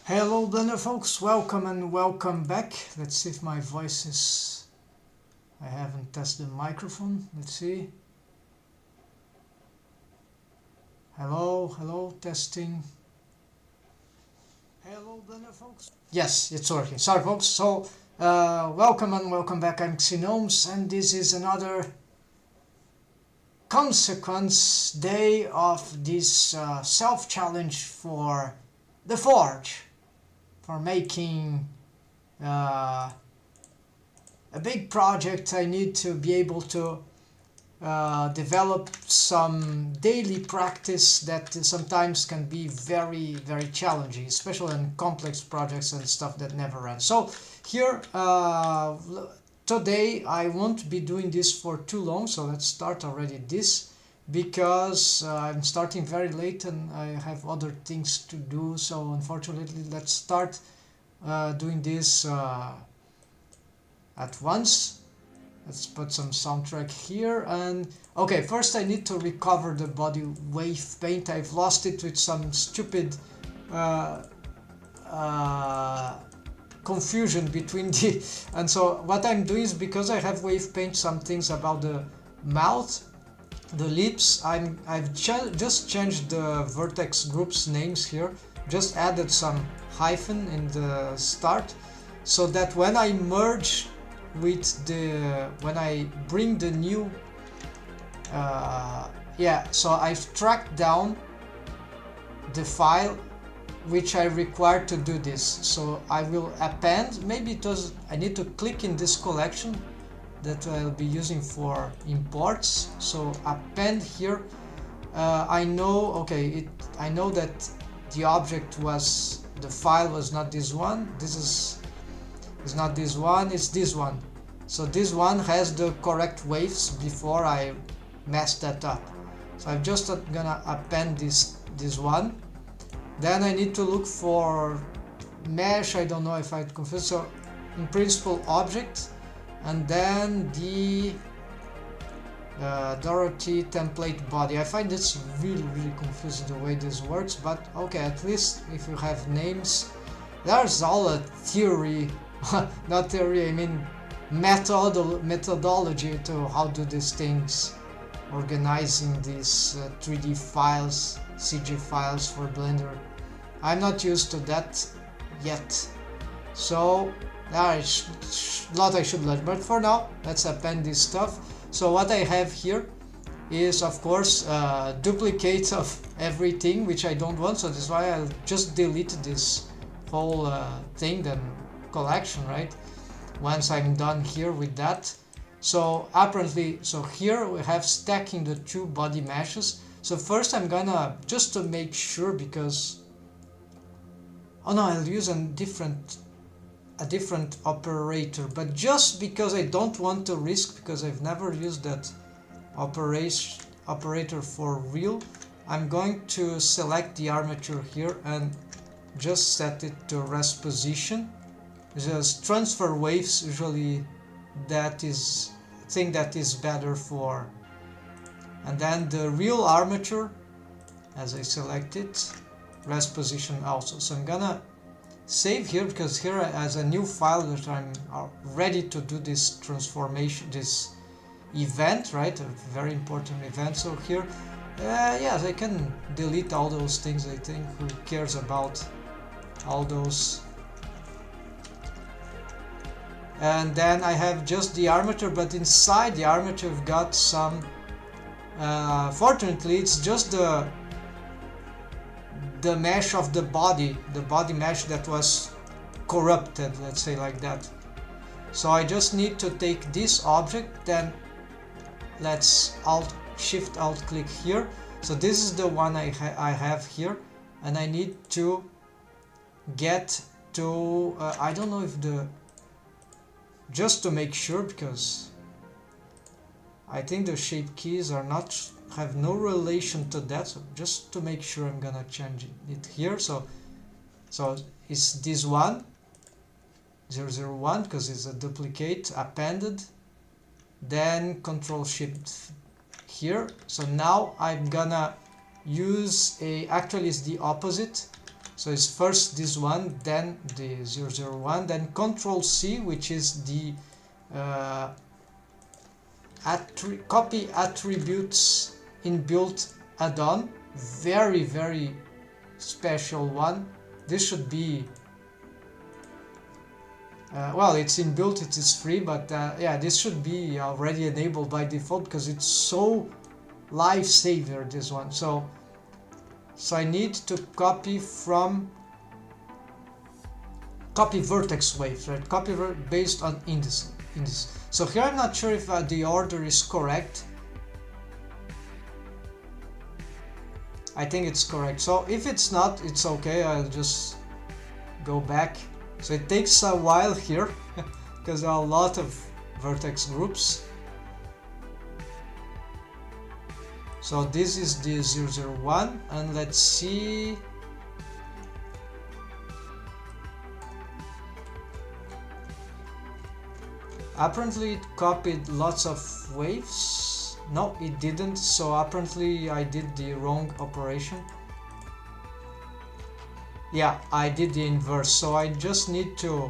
Hello Blender folks, welcome and welcome back. Let's see if my voice is... I haven't tested the microphone, let's see. Hello, testing. Hello Blender folks. Yes, it's working. Sorry folks, so welcome and welcome back. I'm Pxy-VERSE and this is another consequence day of this self-challenge for the Forge. For making a big project, I need to be able to develop some daily practice that sometimes can be very challenging, especially in complex projects and stuff that never ends. So here today I won't be doing this for too long, so let's start already this, because I'm starting very late and I have other things to do. So unfortunately, let's start doing this at once. Let's put some soundtrack here. And okay, first I need to recover the body wave paint. I've lost it with some stupid confusion between the... And so what I'm doing is, because I have wave paint some things about the mouth, the lips, I've just changed the vertex groups names here, just added some hyphen in the start, so that when I merge with the, when I bring the new, so I've tracked down the file which I require to do this. So I will append, maybe it was, I need to click in this collection that I'll be using for imports. So append here. I know, okay, I know that the object was, the file was not this one. This is not this one, it's this one. So this one has the correct waves before I messed that up. So I'm just gonna append this one. Then I need to look for mesh. I don't know if I confused. So in principle object, and then the Dorothy template body. I find this really confusing the way this works, but okay, at least if you have names, there's all a theory, not theory, I mean methodology to how do these things, organizing these 3D files, CG files for Blender. I'm not used to that yet, so there's a lot I should learn, but for now let's append this stuff. So what I have here is, of course, duplicates of everything which I don't want, so that's why I'll just delete this whole thing, the collection, right, once I'm done here with that. So apparently, so here we have stacking the two body meshes. So first I'm gonna, just to make sure, because, oh no, I'll use a different operator, but just because I don't want to risk, because I've never used that operator for real, I'm going to select the armature here and just set it to rest position. Just transfer waves, usually that is thing that is better for. And then the real armature, as I select it, rest position also. So I'm gonna save here, because here as a new file that I'm ready to do this transformation, this event, right, a very important event. So here, yes, I can delete all those things. I think, who cares about all those. And then I have just the armature, but inside the armature we've got some, fortunately it's just the mesh of the body mesh that was corrupted, let's say like that. So I just need to take this object, then let's shift alt click here. So this is the one I have here, and I need to get to, I don't know if the, just to make sure, because I think the shape keys are not, have no relation to that, so just to make sure I'm gonna change it here. So it's this one, 001, because it's a duplicate appended, then Control Shift here. So now I'm gonna use a, actually it's the opposite, So it's first this one, then the 001, then Control C, which is the copy attributes inbuilt add-on. Very, very special one. This should be well, it's inbuilt, it is free, but yeah, this should be already enabled by default because it's so lifesaver, this one. So I need to copy from vertex waves, right? Copy based on indices. So here I'm not sure if the order is correct. I think it's correct. So if it's not, it's okay. I'll just go back. So it takes a while here because there are a lot of vertex groups. So this is the 001, and let's see. Apparently it copied lots of waves. No, it didn't, so apparently I did the wrong operation. Yeah, I did the inverse, so I just need to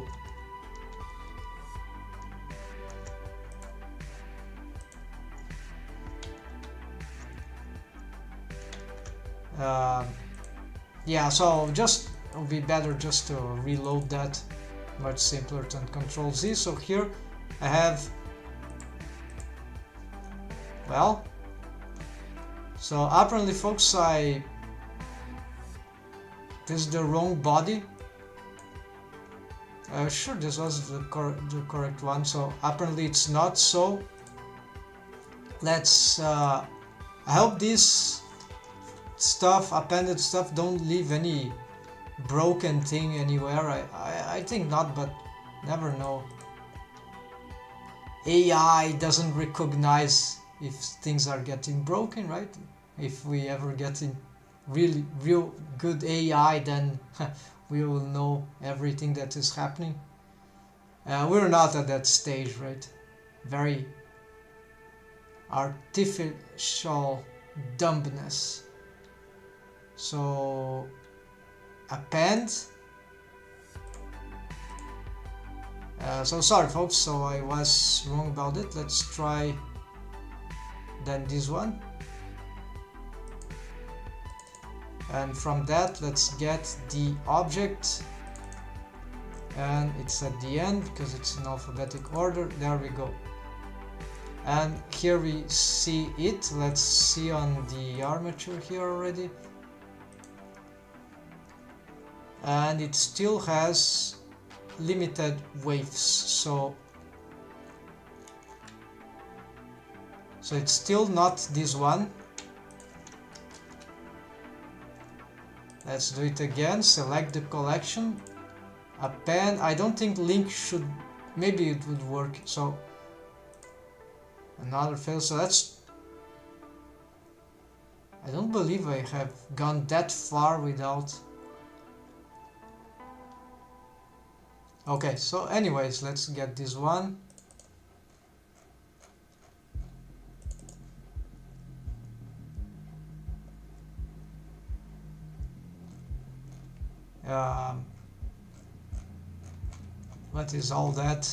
yeah, so just it would be better just to reload that, much simpler than Control Z. So here I have, well, so apparently folks, this is the wrong body. Sure, this was the correct one, so apparently it's not. So let's I hope this stuff, appended stuff, don't leave any broken thing anywhere. I think not, but never know. AI doesn't recognize if things are getting broken, right? If we ever get in real good AI, then we will know everything that is happening. We're not at that stage, right? Very artificial dumbness. So append. So sorry folks, so I was wrong about it. Let's try then this one. And from that, let's get the object, and it's at the end because it's in alphabetic order. There we go. And here we see it. Let's see on the armature here already. And it still has limited waves, so it's still not this one. Let's do it again. Select the collection, append. I don't think link should, maybe it would work. So another fail. So that's, I don't believe I have gone that far without. Okay, so anyways, let's get this one. What is all that?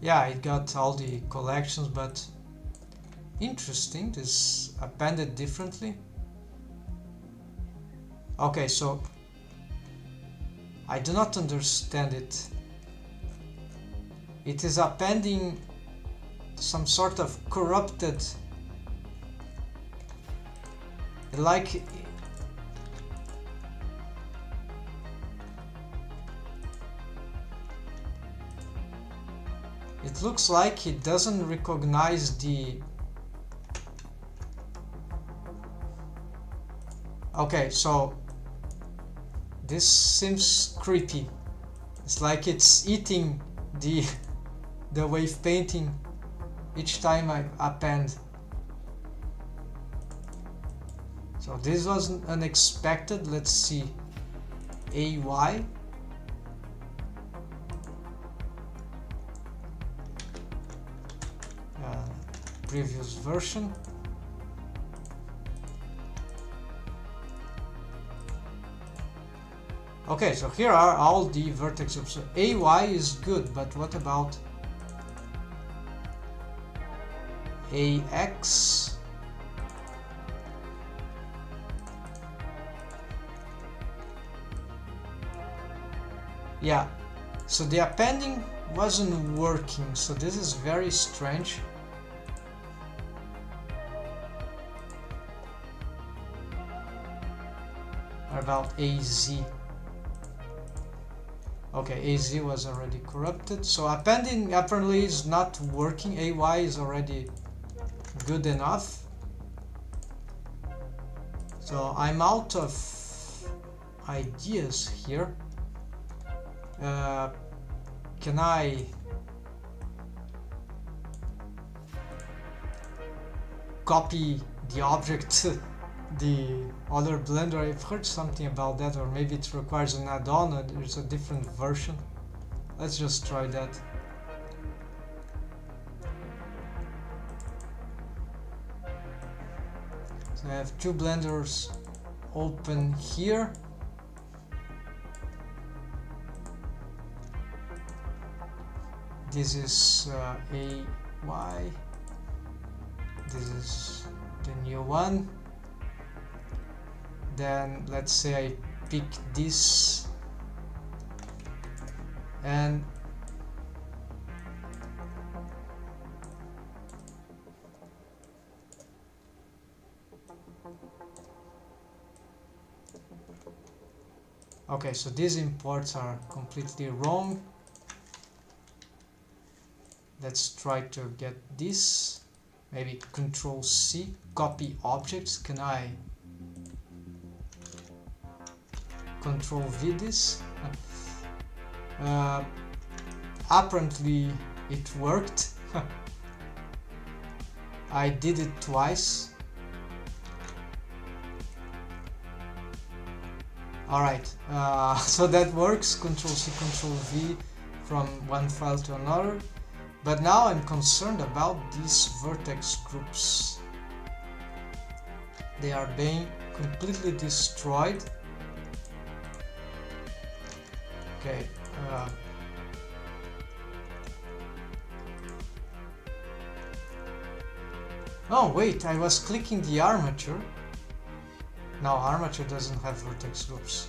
Yeah, it got all the collections, but interesting, this appended differently. Okay, so I do not understand it. It is appending some sort of corrupted, like it looks like it doesn't recognize the. Okay, so this seems creepy. It's like it's eating the wave painting each time I append. So this was unexpected. Let's see. AY. Previous version. Okay, so here are all the vertex groups. So AY is good, but what about AX? Yeah, so the appending wasn't working, so this is very strange. What about AZ? Okay, AZ was already corrupted, so appending apparently is not working. AY is already good enough. So I'm out of ideas here. Can I copy the object the other Blender? I've heard something about that, or maybe it requires an add-on, or there's a different version. Let's just try that. So I have two Blenders open here. This is AY. This is the new one. Then let's say I pick this and okay, so these imports are completely wrong. Let's try to get this. Maybe Control C, copy objects. Can I Control V this? Apparently it worked. I did it twice. Alright, so that works. Control C, Control V from one file to another. But now I'm concerned about these vertex groups. They are being completely destroyed. Okay. Oh wait, I was clicking the armature. No, armature doesn't have vertex groups.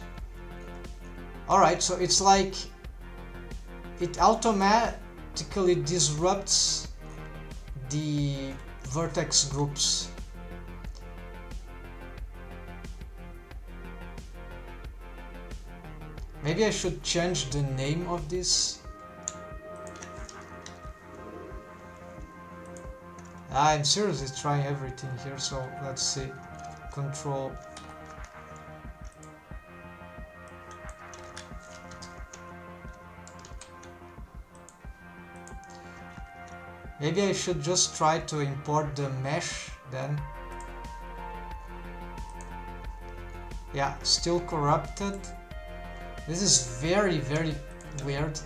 Alright, so it's like it automatically disrupts the vertex groups. Maybe I should change the name of this. I'm seriously trying everything here, so let's see. Control. Maybe I should just try to import the mesh then. Yeah, still corrupted. This is very, very weird.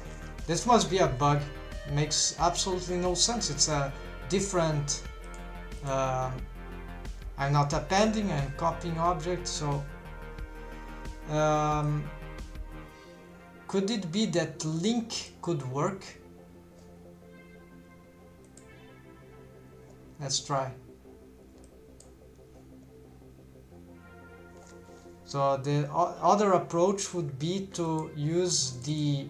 This must be a bug. It makes absolutely no sense. It's a different... I'm not appending, I'm copying objects, so... could it be that link could work? Let's try. So the other approach would be to use the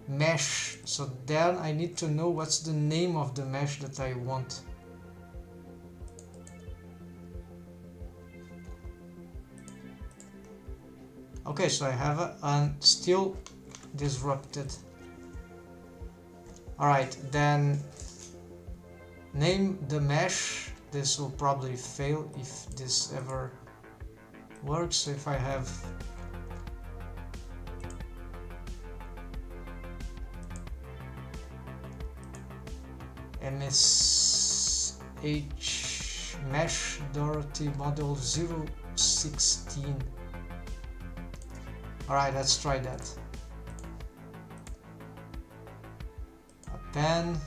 mesh. So then I need to know what's the name of the mesh that I want. Okay, so I have a still disrupted. Alright, then name the mesh. This will probably fail if this ever works. So if I have MSH mesh Dorothy model 016. Alright, let's try that. Append.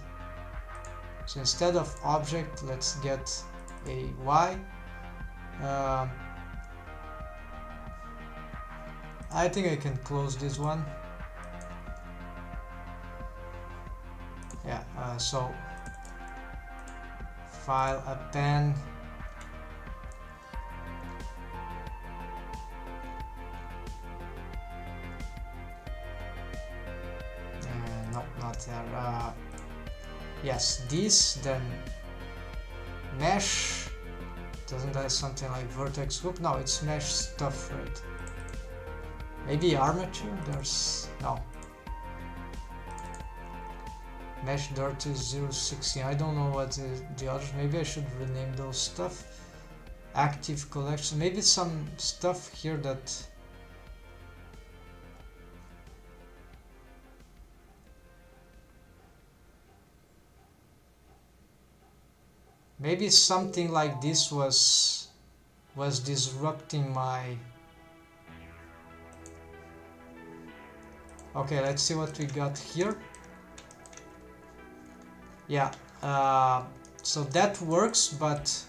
So instead of object, let's get a Y. I think I can close this one. Yeah, so file append. No, not there. Yes, this, then mesh. Doesn't that something like vertex group? No, it's mesh stuff, right? Maybe armature? There's no. Mesh dirt is 016. I don't know what the others. Maybe I should rename those stuff. Active collection. Maybe some stuff here that. Maybe something like this was disrupting my. Okay, let's see what we got here. Yeah, so that works, but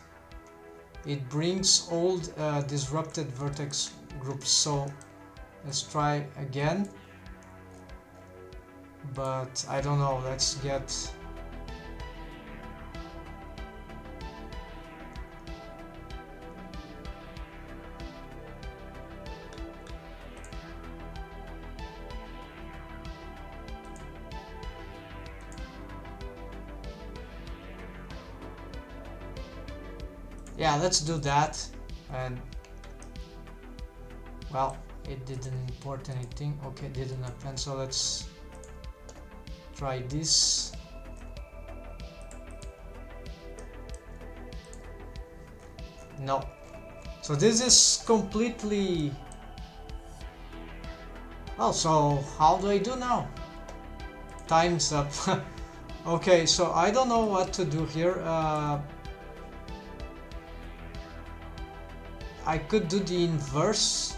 it brings old disrupted vertex groups. So let's try again. But I don't know, let's get. Yeah, let's do that. And well, it didn't import anything. Okay, didn't append, so let's try this. No. So this is completely. Oh, so how do I do now? Time's up. Okay, so I don't know what to do here. I could do the inverse.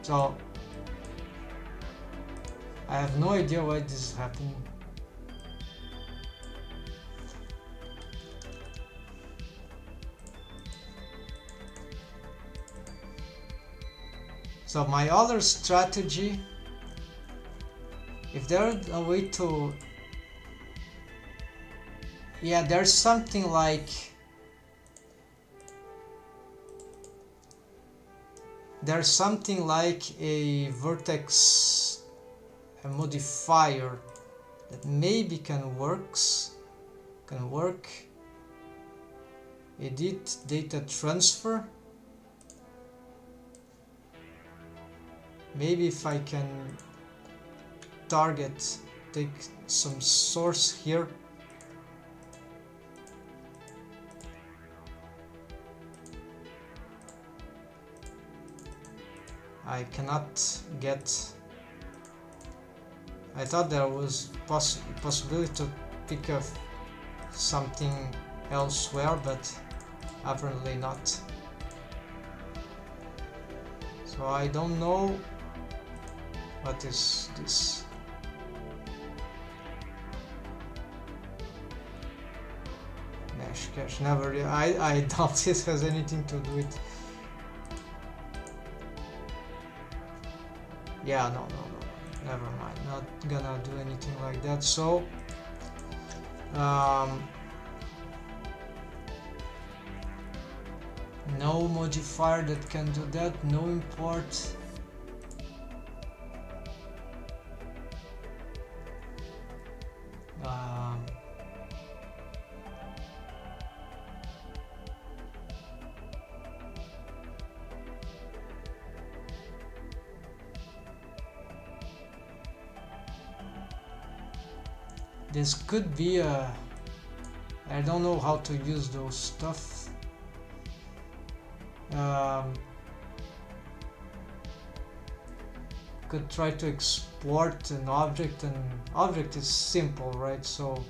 So I have no idea why this is happening. So my other strategy, if there's a way to, yeah, there's something like, there's something like a vertex, a modifier that maybe can work. Edit data transfer. Maybe if I can target, take some source here. I cannot get. I thought there was possibility to pick up something elsewhere, but apparently not. So I don't know what is this. Mesh cache, never. I doubt this has anything to do with. Yeah, no, never mind, not gonna do anything like that. So no modifier that can do that, no import. This could be a. I don't know how to use those stuff. Could try to export an object, and object is simple, right? So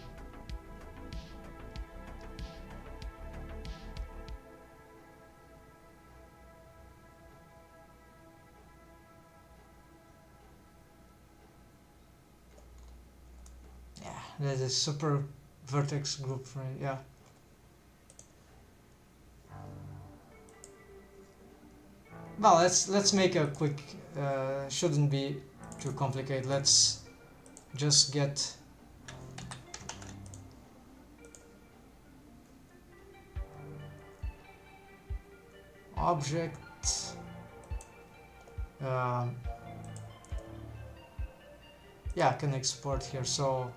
there's a super vertex group, right? Yeah. Well, let's make a quick, shouldn't be too complicated. Let's just get object, yeah, I can export here, so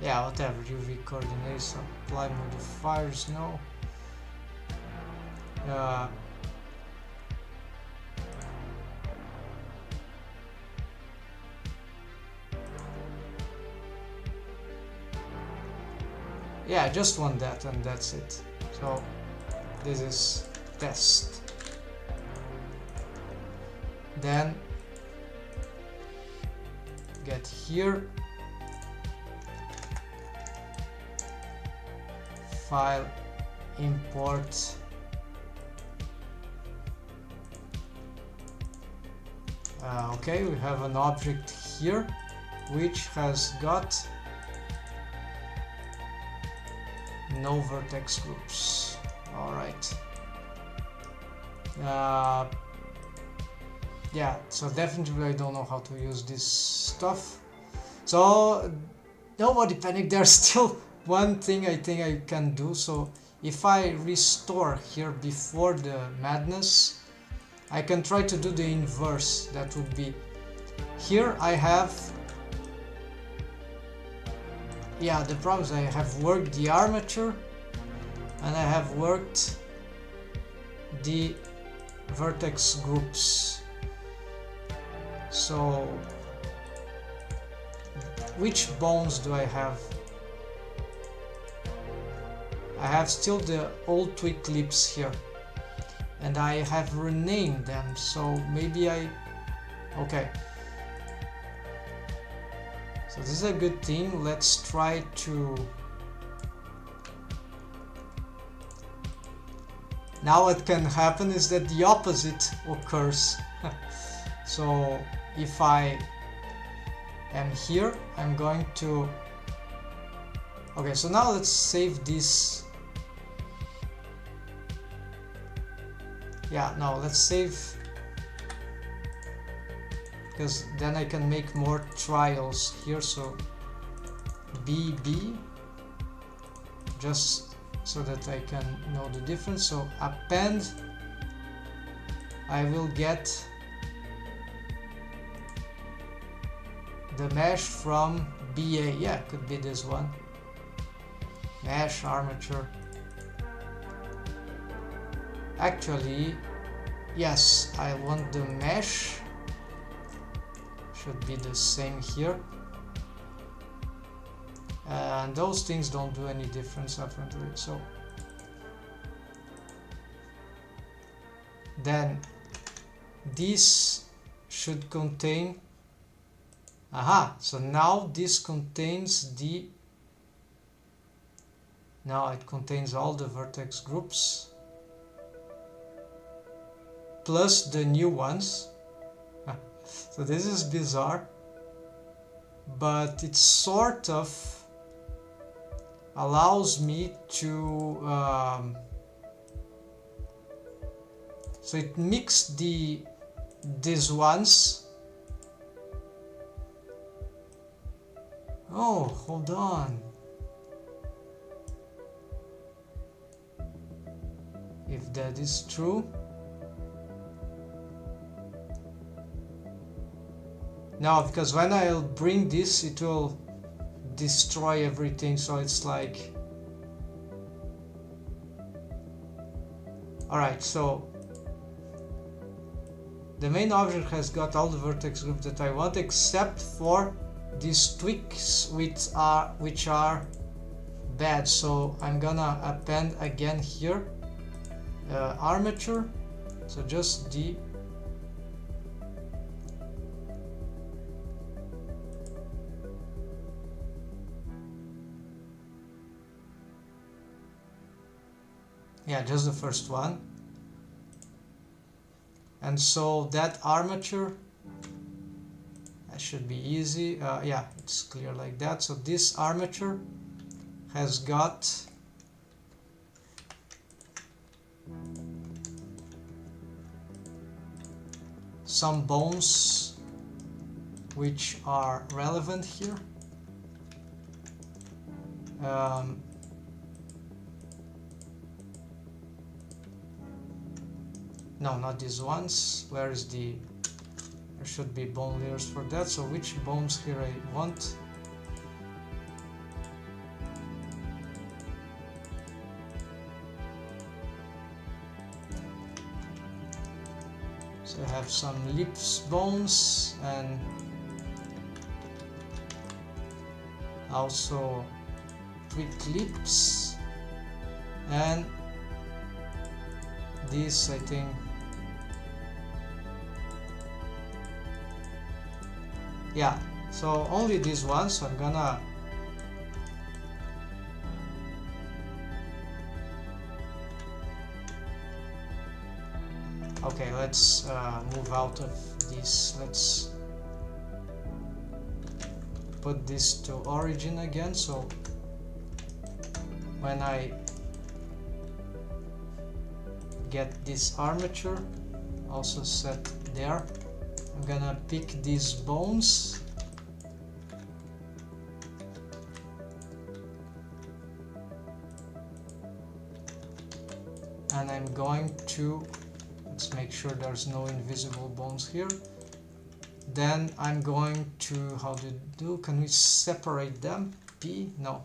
yeah, whatever, UV coordinates, apply modifiers, no. Yeah, I just want that and that's it. So this is test. Then get here, file, import okay, we have an object here which has got no vertex groups. All right. Yeah, so definitely I don't know how to use this stuff. So nobody panic, there's still one thing I think I can do. So if I restore here before the madness, I can try to do the inverse. That would be here I have, yeah, the problem is I have worked the armature and I have worked the vertex groups. So which bones do I have? I have still the old twig clips here and I have renamed them, so maybe okay, so this is a good thing. Let's try to, now what can happen is that the opposite occurs. So if I am here, I'm going to, okay, so now let's save this. Yeah, no, let's save, because then I can make more trials here. So BB, just so that I can know the difference. So append, I will get the mesh from BA, yeah, could be this one, mesh armature. Actually, yes, I want the mesh, should be the same here, and those things don't do any difference apparently. So then this should contain, aha, so now this contains the, now it contains all the vertex groups plus the new ones. So this is bizarre, but it sort of allows me to so it mixed these ones. Oh, hold on, if that is true. No, because when I'll bring this, it will destroy everything, so it's like, alright, so the main object has got all the vertex groups that I want, except for these twigs which are bad. So I'm gonna append again here armature, so just the yeah, just the first one. And so that armature, that should be easy. Yeah, it's clear like that. So this armature has got some bones which are relevant here. No, not these ones. Where is the... There should be bone layers for that. So which bones here I want? So I have some lips bones and also tweak lips, and this I think, yeah, so only this one. So I'm gonna okay, let's move out of this. Let's put this to origin again, so when I get this armature also set there, I'm gonna pick these bones and I'm going to, let's make sure there's no invisible bones here. Then I'm going to, how to do, can we separate them? P? No.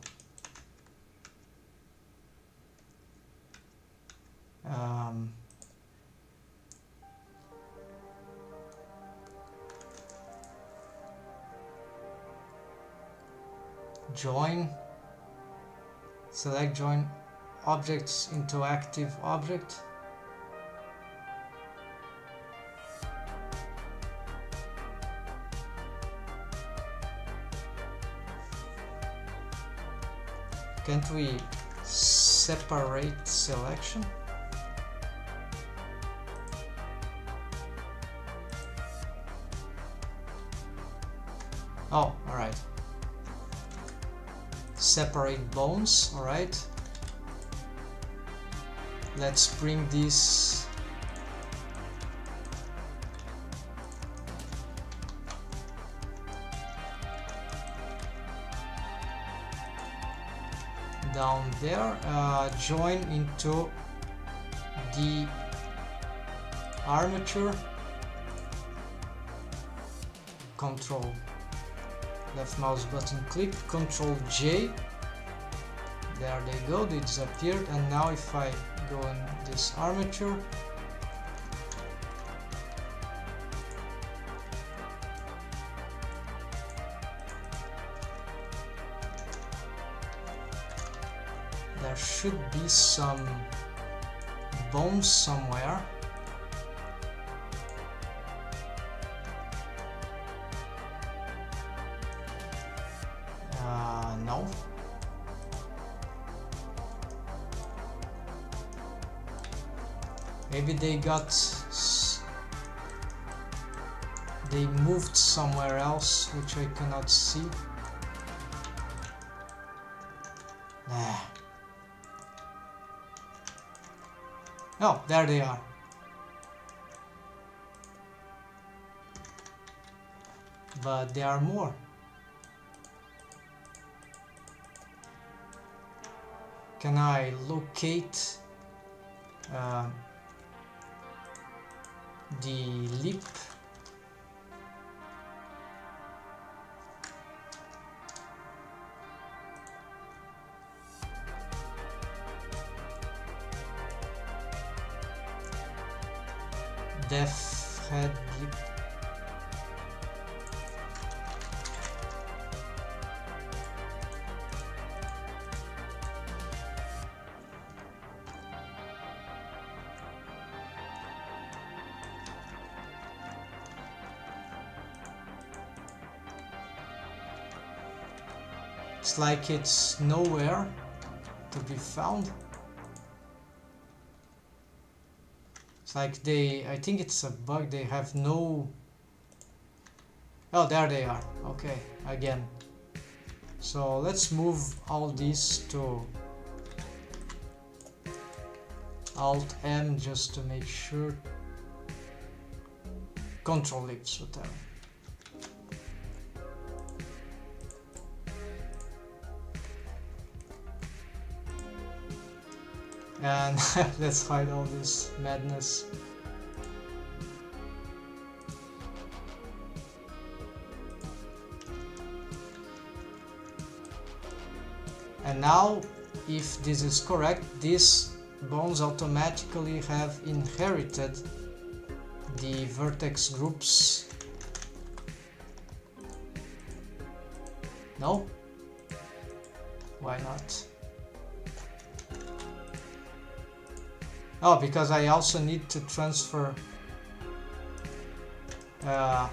Join, select join objects into active object. Can't we separate selection? Oh, all right. Separate bones, all right. Let's bring this down there, join into the armature, control left mouse button click, control J, there they go, they disappeared. And now if I go in this armature, there should be some bones somewhere. No. Maybe they moved somewhere else, which I cannot see. Nah. Oh, there they are. But there are more. Can I locate the lip? Deaf head lip. It's like it's nowhere to be found. It's like I think it's a bug, they have no... Oh, there they are. Okay, again. So let's move all these to Alt M just to make sure. Control X, whatever. And let's hide all this madness. And now, if this is correct, these bones automatically have inherited the vertex groups. No? Why not? Oh, because I also need to transfer.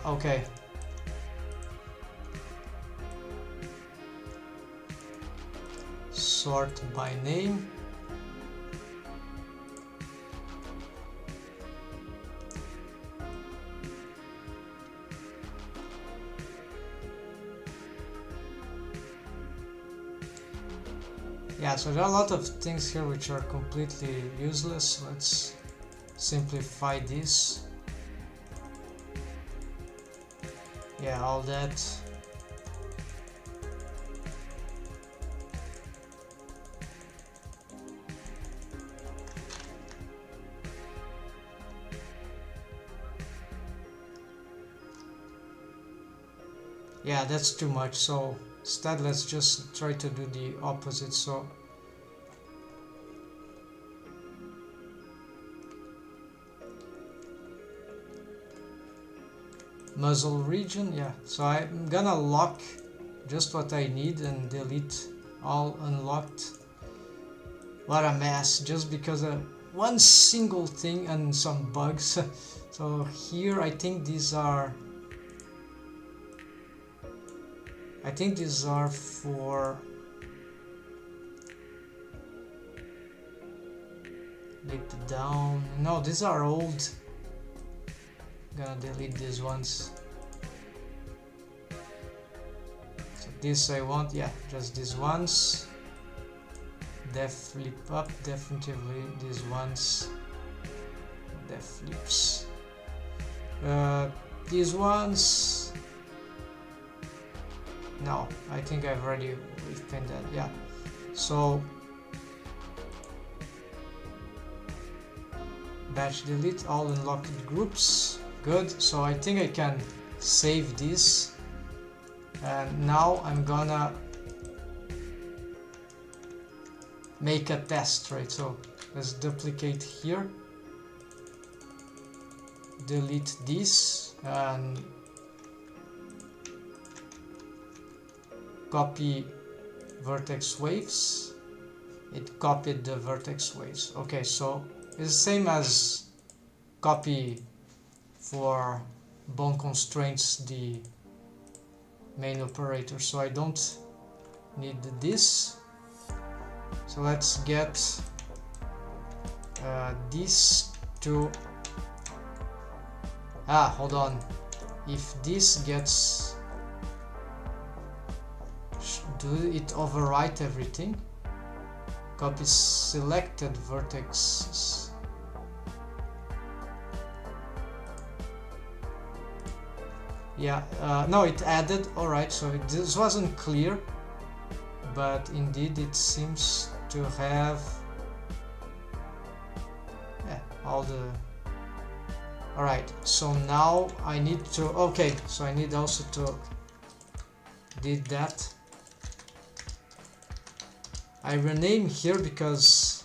Okay. Sort by name. Yeah, so there are a lot of things here which are completely useless. Let's simplify this. Yeah, all that. Yeah, that's too much, so instead let's just try to do the opposite. So muzzle region, yeah, so I'm gonna lock just what I need and delete all unlocked. What a mess, just because of one single thing and some bugs. So here I think these are for lip down. No, these are old. Gonna delete these ones. So this I want, yeah, just these ones. Def flip up, definitively these ones. Def flips. These ones. No, I think I've already pinned that, yeah. So batch delete all unlocked groups. Good, so I think I can save this. And now I'm gonna make a test, right? So let's duplicate here. Delete this and copy vertex waves. It copied the vertex waves. Okay, so it's the same as copy for bone constraints, the main operator. So I don't need this. So let's get this to hold on. If this gets, do it overwrite everything? Copy selected vertexes. Yeah, no, it added. Alright, so this wasn't clear, but indeed it seems to have all the. Alright, so now I need to. Okay, so I need also to did that. I rename here because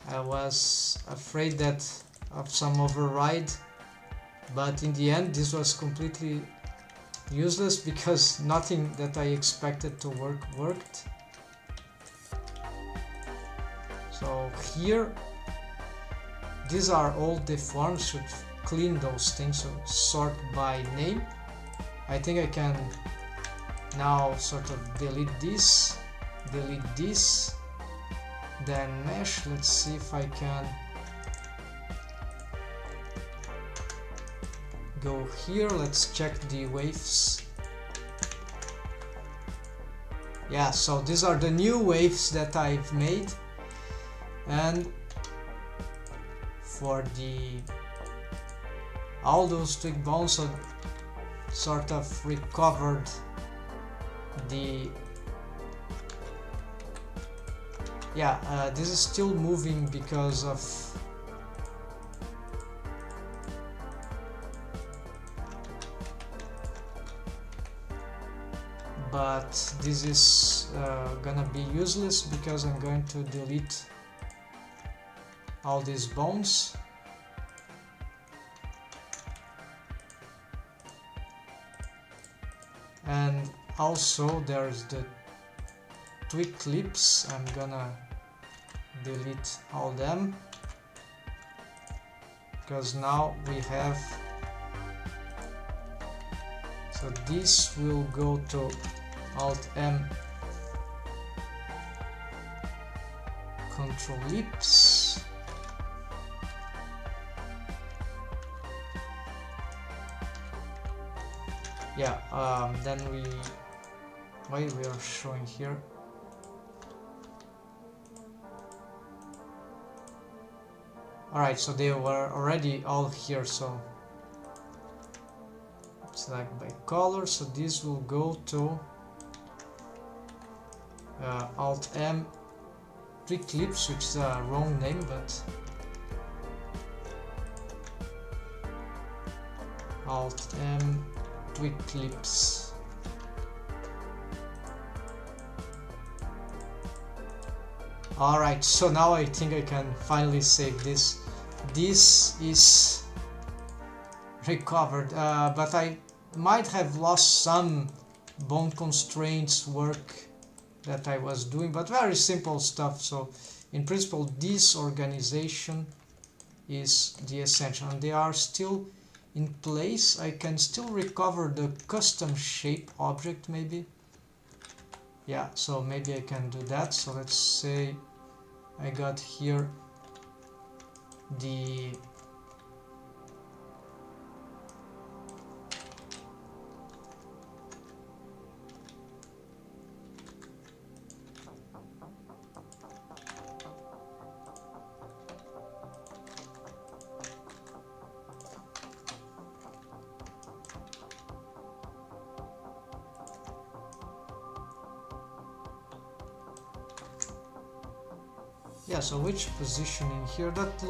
I was afraid that of some override, but in the end this was completely useless because nothing that I expected to work worked. So here these are all deformed, should clean those things. So sort by name. I think I can now sort of delete this, then mesh. Let's see if I can go here. Let's check the waves. Yeah, so these are the new waves that I've made, and for the all those twig bones, so sort of recovered the this is still moving because of but this is gonna be useless because I'm going to delete all these bones. And also there's the twig clips. I'm gonna delete all them because now we have, so this will go to Alt M, Control Lips, then why we are showing here. Alright, so they were already all here, so select by color, so this will go to Alt M Twig Clips, which is a wrong name, but Alt M Twig Clips. Alright, so now I think I can finally save this. This is recovered, but I might have lost some bone constraints work that I was doing, but very simple stuff. So in principle this organization is the essential, and they are still in place. I can still recover the custom shape object maybe. Yeah, so maybe I can do that. So let's say I got here the so which positioning here, that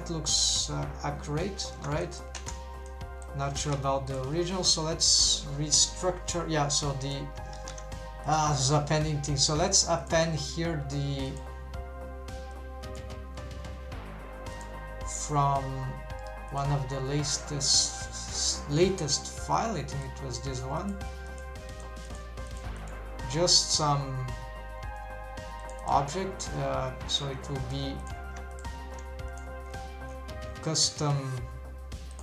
looks accurate, right? Not sure about the original, so let's restructure. Yeah, so the this is appending thing, so let's append here the from one of the latest file. I think it was this one, just some object, so it will be custom.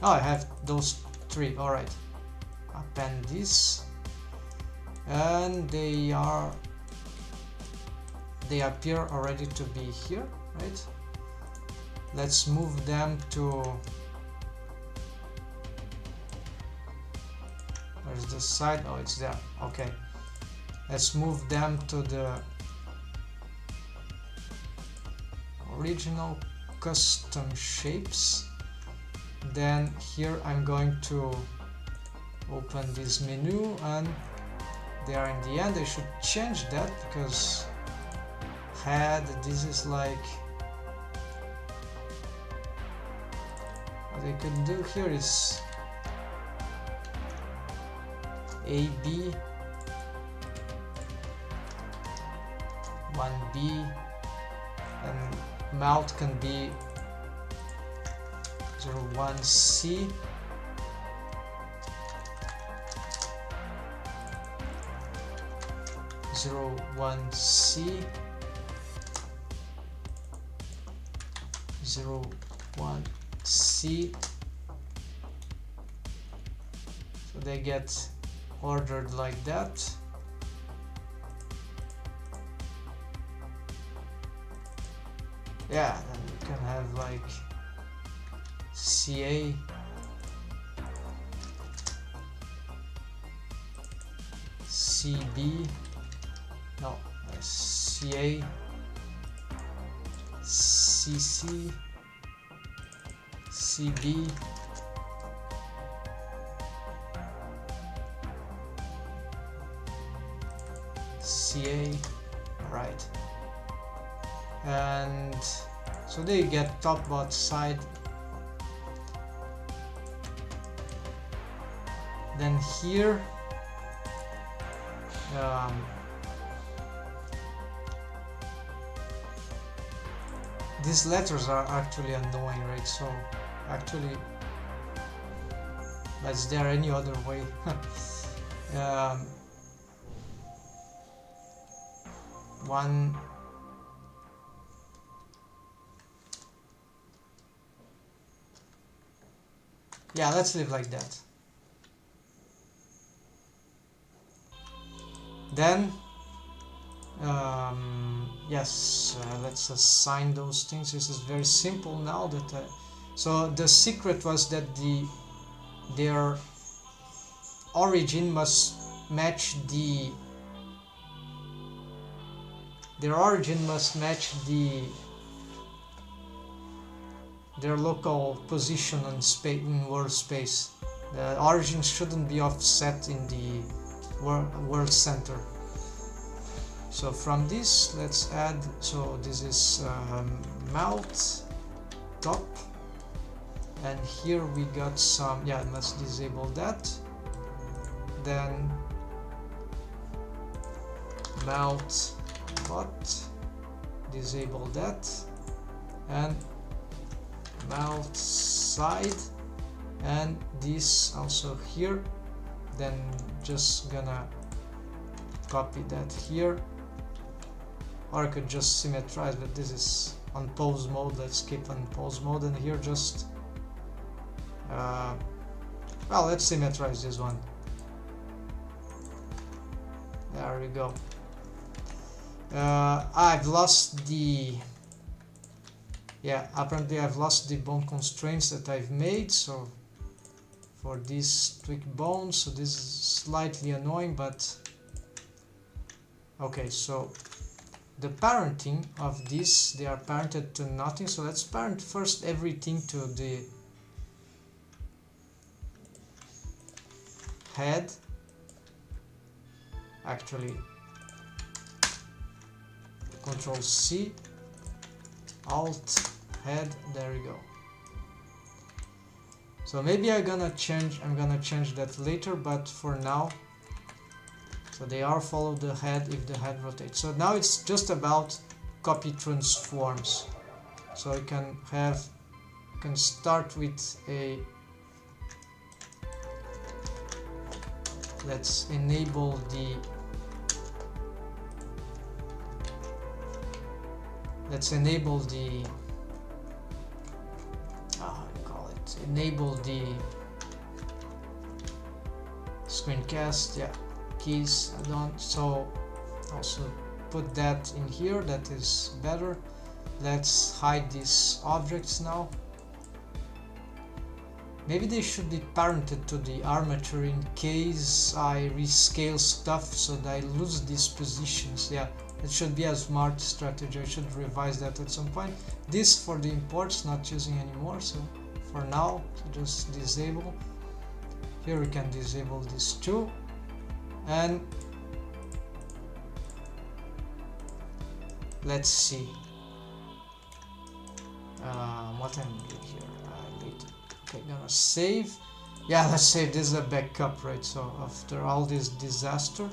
I have those three. All right, append this, and they appear already to be here, right? Let's move them to, where's the side? Oh, it's there. Okay, let's move them to the original custom shapes. Then here I'm going to open this menu, and they are in the end. I should change that because head, this is like, what I could do here is AB 1B, and mouth can be 01C, zero 1C, 01C. So they get ordered like that. Yeah, then you can have like CA, CB, no, CA, CC, CB CA, right? And so there you get top, bot, side. Then here these letters are actually annoying, right? So actually, but is there any other way? One, yeah, let's leave like that. Then yes, let's assign those things. This is very simple now that so the secret was that their origin must match their local position in space, in world space. The origin shouldn't be offset in the world center. So from this, let's add, so this is mouth, top, and here we got some, yeah, let's disable that. Then mouth, bot, disable that, and mouth, side, and this also here. Then just gonna copy that here, or I could just symmetrize, but this is on pose mode. Let's keep on pose mode, and here just well, let's symmetrize this one. There we go. I've lost the, yeah, apparently I've lost the bone constraints that I've made, so for these tweak bones, so this is slightly annoying, but okay. So the parenting of this, they are parented to nothing, so let's parent first everything to the head. Actually, Control C, Alt, head, there we go. So maybe I'm gonna change that later, but for now, so they are follow the head if the head rotates. So now it's just about copy transforms. So you can start with a, let's enable the, enable the screencast, yeah, keys. I don't, so also put that in here, that is better. Let's hide these objects now. Maybe they should be parented to the armature in case I rescale stuff so that I lose these positions. Yeah, it should be a smart strategy. I should revise that at some point. This for the imports, not using anymore, so for now, so just disable. Here we can disable this too. And let's see what I'm doing here. Later. Okay, gonna save. Yeah, let's save. This is a backup, right? So after all this disaster,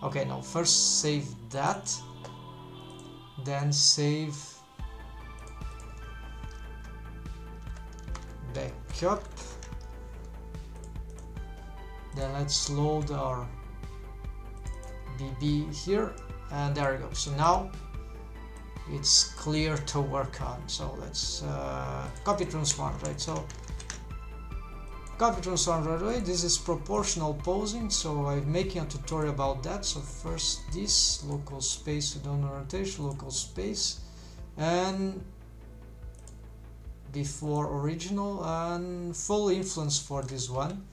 okay, now first save that, then save backup, then let's load our BB here, and there we go. So now it's clear to work on. So let's copy transform, right? So copy transform right away. This is proportional posing, so I'm making a tutorial about that. So first this local space with donor rotation, local space, and before original, and full influence for this one.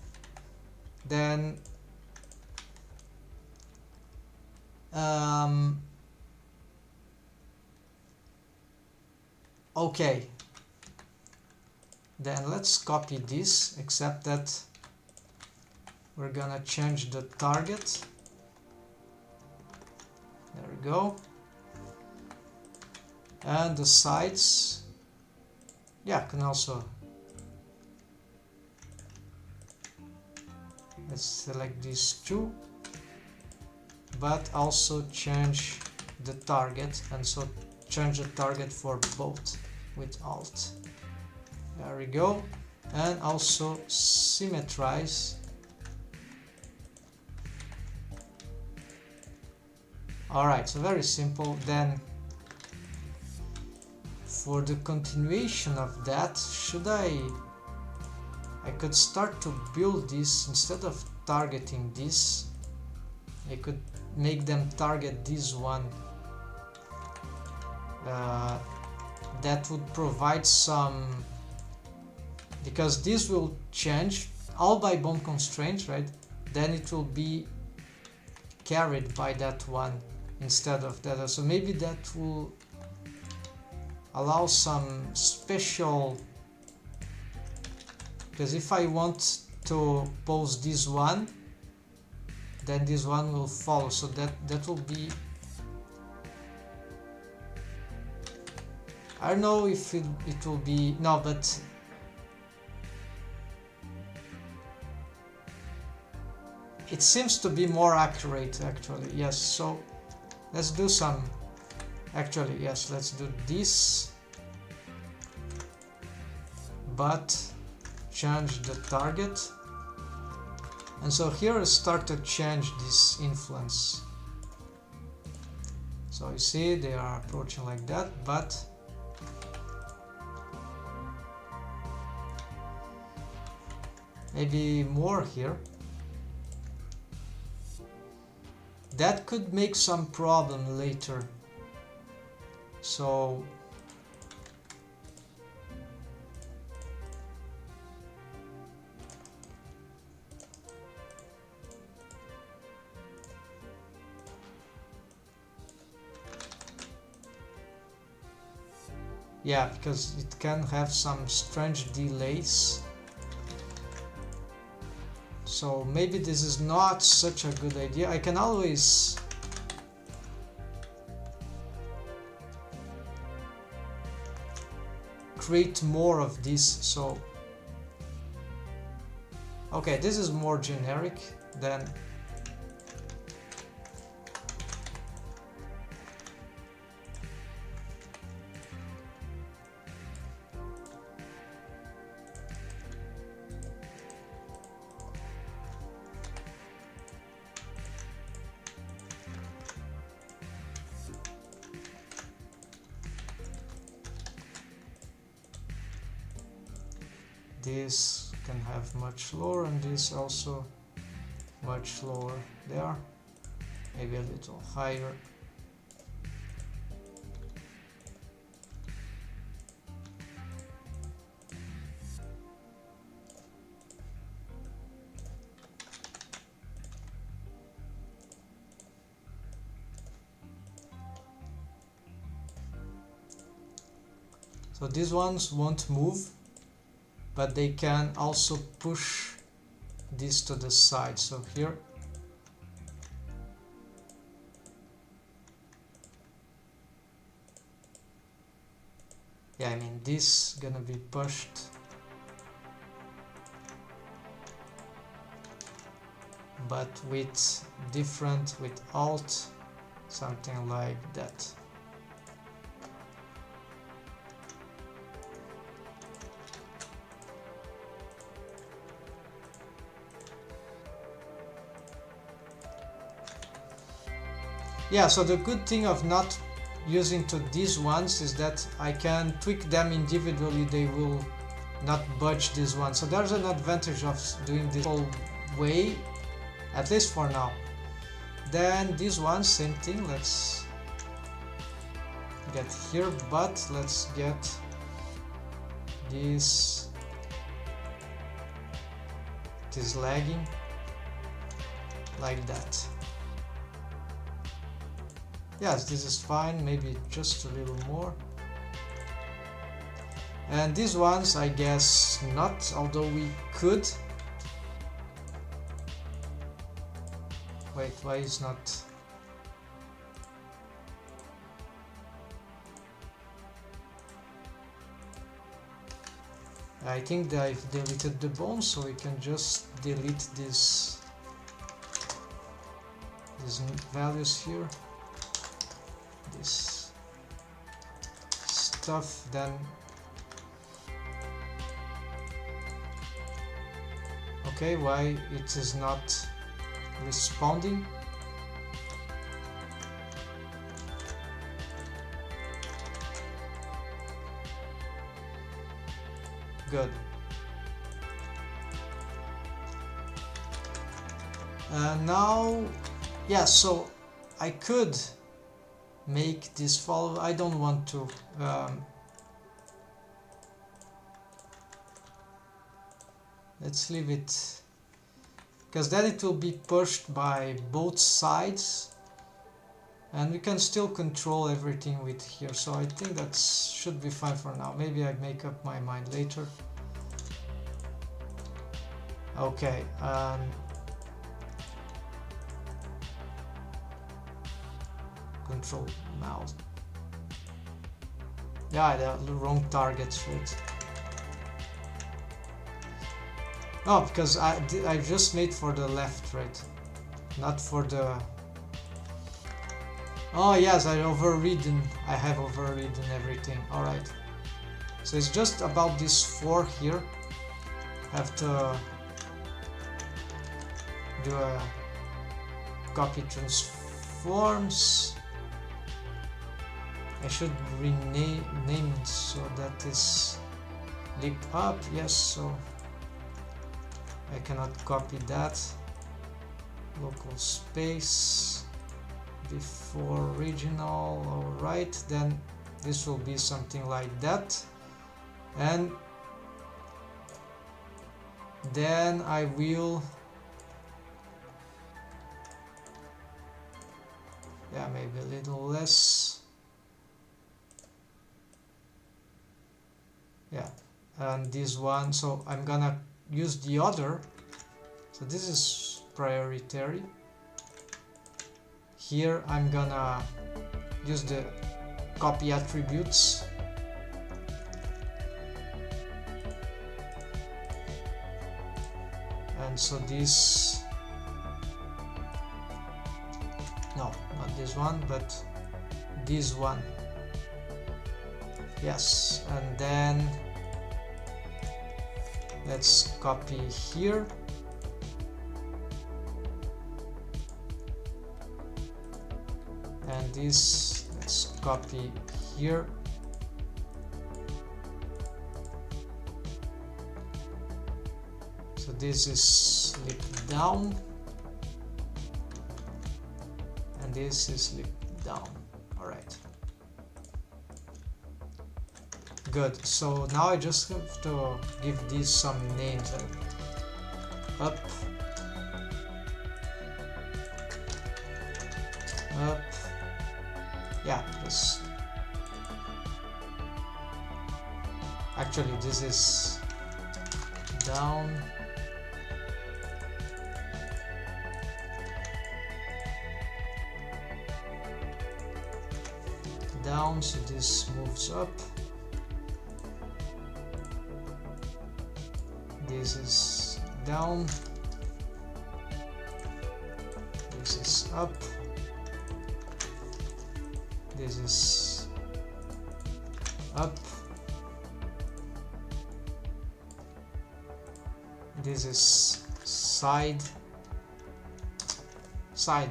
Then Okay, then let's copy this, except that we're gonna change the target. There we go. And the sides, yeah, can also, let's select these two, but also change the target, and so change the target for both with Alt. There we go. And also symmetrize. Alright, so very simple. Then for the continuation of that, I could start to build this. Instead of targeting this, I could make them target this one. That would provide some, because this will change all by bond constraints, right? Then it will be carried by that one instead of that. So maybe that will allow some special, because if I want to pose this one, then this one will follow, so that will be, I don't know if it will be, no, but it seems to be more accurate actually. Yes, so let's do some, actually yes, let's do this, but change the target. And so here I start to change this influence. So you see they are approaching like that, but maybe more here. That could make some problem later. So yeah, because it can have some strange delays. So maybe this is not such a good idea. I can always create more of this. So okay, this is more generic than this can have much lower, and this also much lower there, maybe a little higher. So these ones won't move, but they can also push this to the side. So here, yeah, I mean this gonna be pushed, but with different, with Alt, something like that. Yeah, so the good thing of not using to these ones is that I can tweak them individually. They will not budge this one. So there's an advantage of doing this whole way, at least for now. Then this one, same thing. Let's get here, but let's get this. It is lagging like that. Yes, this is fine, maybe just a little more. And these ones, I guess not, although we could. Wait, why is not? I think that I've deleted the bones, so we can just delete these values here. This stuff, then okay, why it is not responding? Good. Now, yeah, so I could make this follow. I don't want to. Let's leave it, because then it will be pushed by both sides, and we can still control everything with here. So I think that should be fine for now. Maybe I make up my mind later. Okay. Control mouse. Yeah, the wrong targets, right? No, because I just made for the left, right? Not for the... Oh yes, I have overridden everything. Alright. So it's just about these 4 here. Have to do a copy transforms. I should rename it so that is leap up. Yes, so I cannot copy that. Local space before original. Alright, then this will be something like that, and then I will, yeah, maybe a little less. Yeah, and this one, so I'm gonna use the other, so this is priority. Here I'm gonna use the copy attributes, and so this, no, not this one, but this one. Yes, and then let's copy here, and this let's copy here, so this is slip down, and this is slip down. All right. Good, so now I just have to give these some names. Up, up, yeah, this, actually this is down, down, so this moves up. This is down, this is up, this is up, this is side,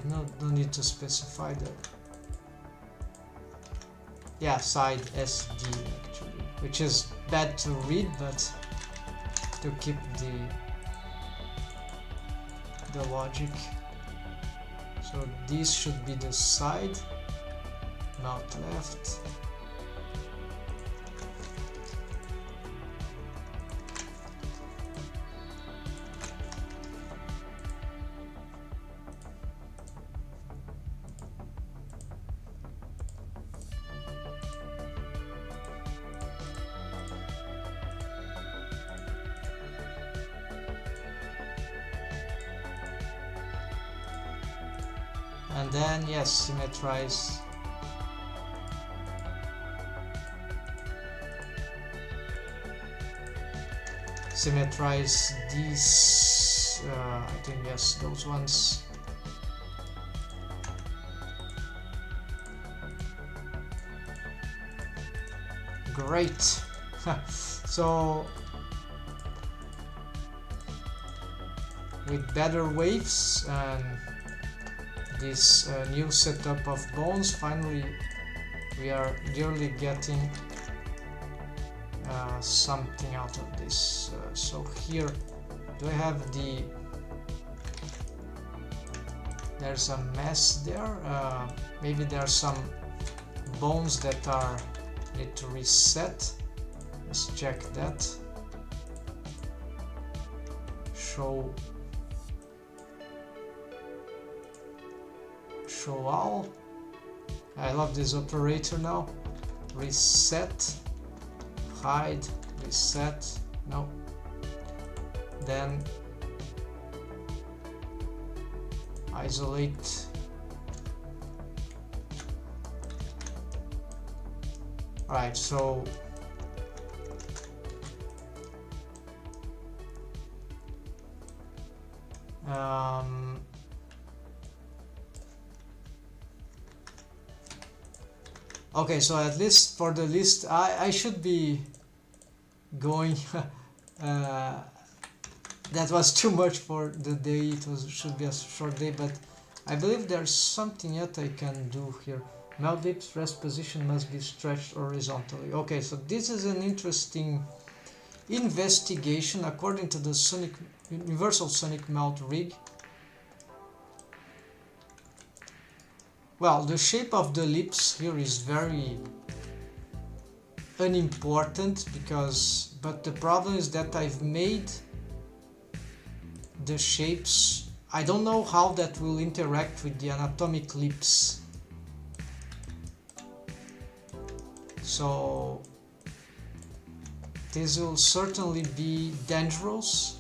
no need to specify the, yeah, side SD actually, which is bad to read, but to keep the logic. So this should be the side, not left. And then yes, symmetrize. Symmetrize these, I think yes, those ones. Great. So with better waves and this new setup of bones, finally we are really getting something out of this. So here, do I have the... There's a mess there. Maybe there are some bones that are need to reset. Let's check that. Show all. I love this operator now. Reset, hide, reset. No. Then isolate. Right, so okay, so at least for the list I should be going that was too much for the day. Should be a short day, but I believe there's something yet I can do here. Melt lips rest position must be stretched horizontally. Okay, so this is an interesting investigation according to the Universal Sonic Melt rig. Well, the shape of the lips here is very unimportant but the problem is that I've made the shapes. I don't know how that will interact with the anatomic lips. So this will certainly be dangerous,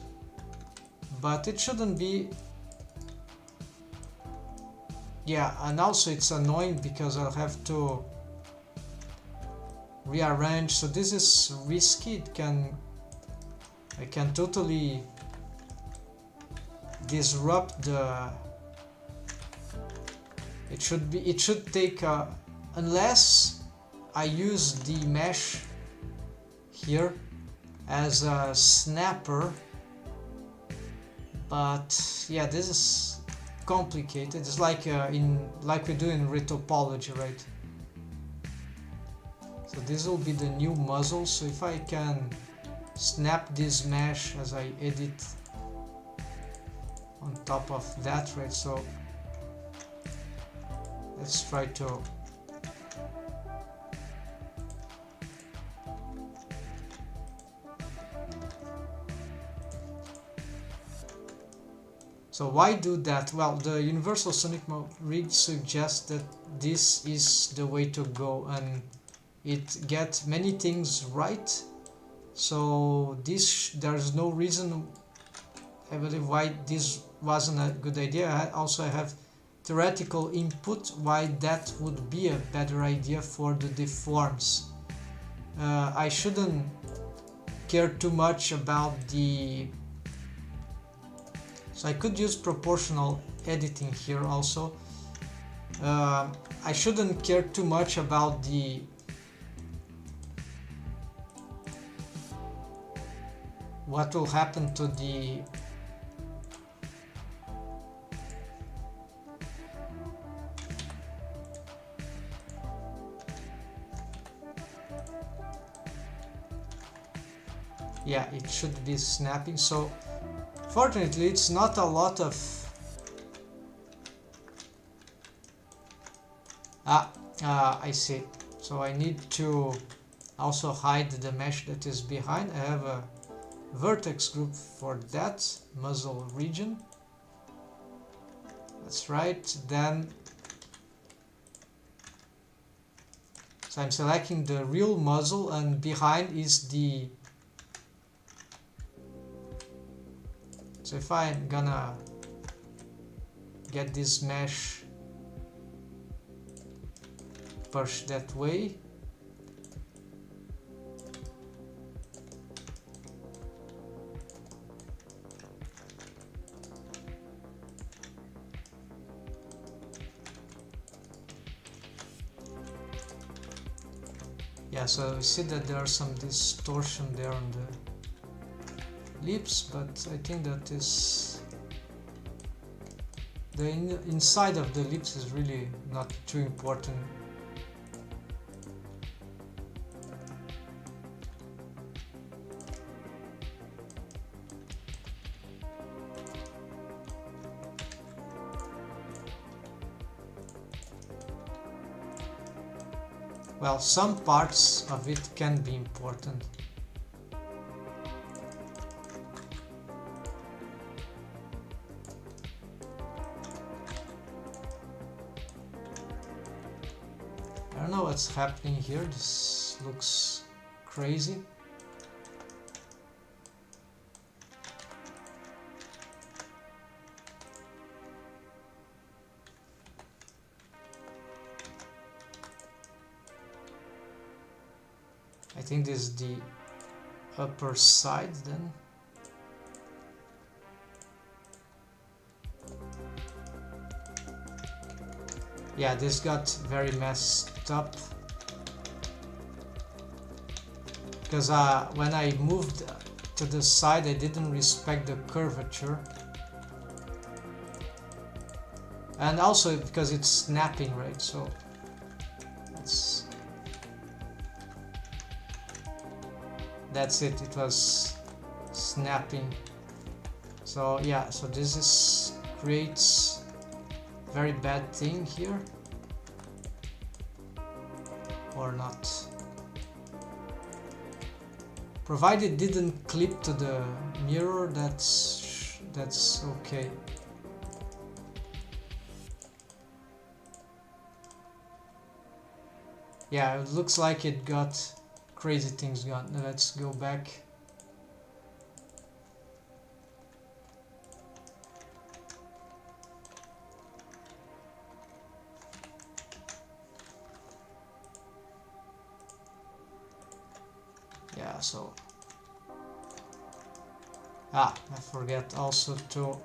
but it shouldn't be. Yeah, and also it's annoying because I'll have to rearrange, so this is risky. I can totally disrupt the... It should take unless I use the mesh here as a snapper, but yeah, this is complicated. It's like like we do in retopology, right? So this will be the new muzzle. So if I can snap this mesh as I edit on top of that, right? So let's try to So why do that? Well, the Universal Sonic Mode rig suggests that this is the way to go, and it gets many things right. So there's no reason, I believe, why this wasn't a good idea. I have theoretical input why that would be a better idea for the deforms. I shouldn't care too much about the... So I could use proportional editing here also. I shouldn't care too much about the... what will happen to the... Yeah, it should be snapping. So fortunately it's not a lot of... I see. So I need to also hide the mesh that is behind. I have a vertex group for that muzzle region. That's right. Then so I'm selecting the real muzzle, and behind is the... So if I'm gonna get this mesh push that way. Yeah, so we see that there are some distortion there on the lips, but I think that is the inside of the lips is really not too important. Well, some parts of it can be important. I don't know what's happening here. This looks crazy. I think this is the upper side then. Yeah, this got very messed up because when I moved to the side I didn't respect the curvature, and also because it's snapping, right? So that's it, it was snapping. So yeah, so this is creates very bad thing here, or not, provided it didn't clip to the mirror. That's okay. Yeah, it looks like it got crazy things gone. Now let's go back. Yeah, so I forget also to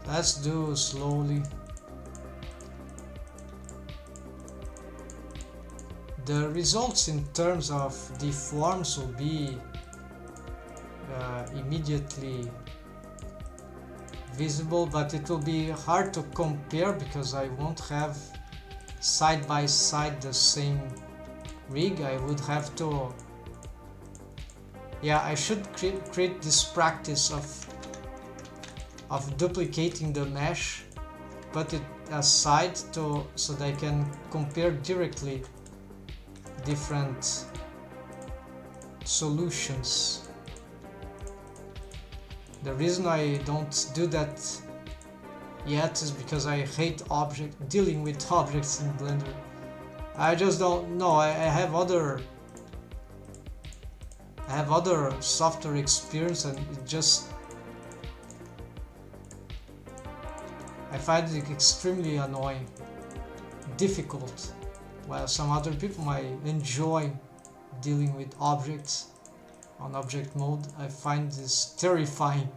let's do slowly. The results in terms of the forms will be immediately visible, but it will be hard to compare because I won't have side by side the same rig. I would have to, yeah, I should create this practice of duplicating the mesh, put it aside so that I can compare directly different solutions. The reason I don't do that yet is because I hate dealing with objects in Blender. I just don't know. I have other software experience, and it just, I find it extremely annoying, difficult, while some other people might enjoy dealing with objects on object mode. I find this terrifying.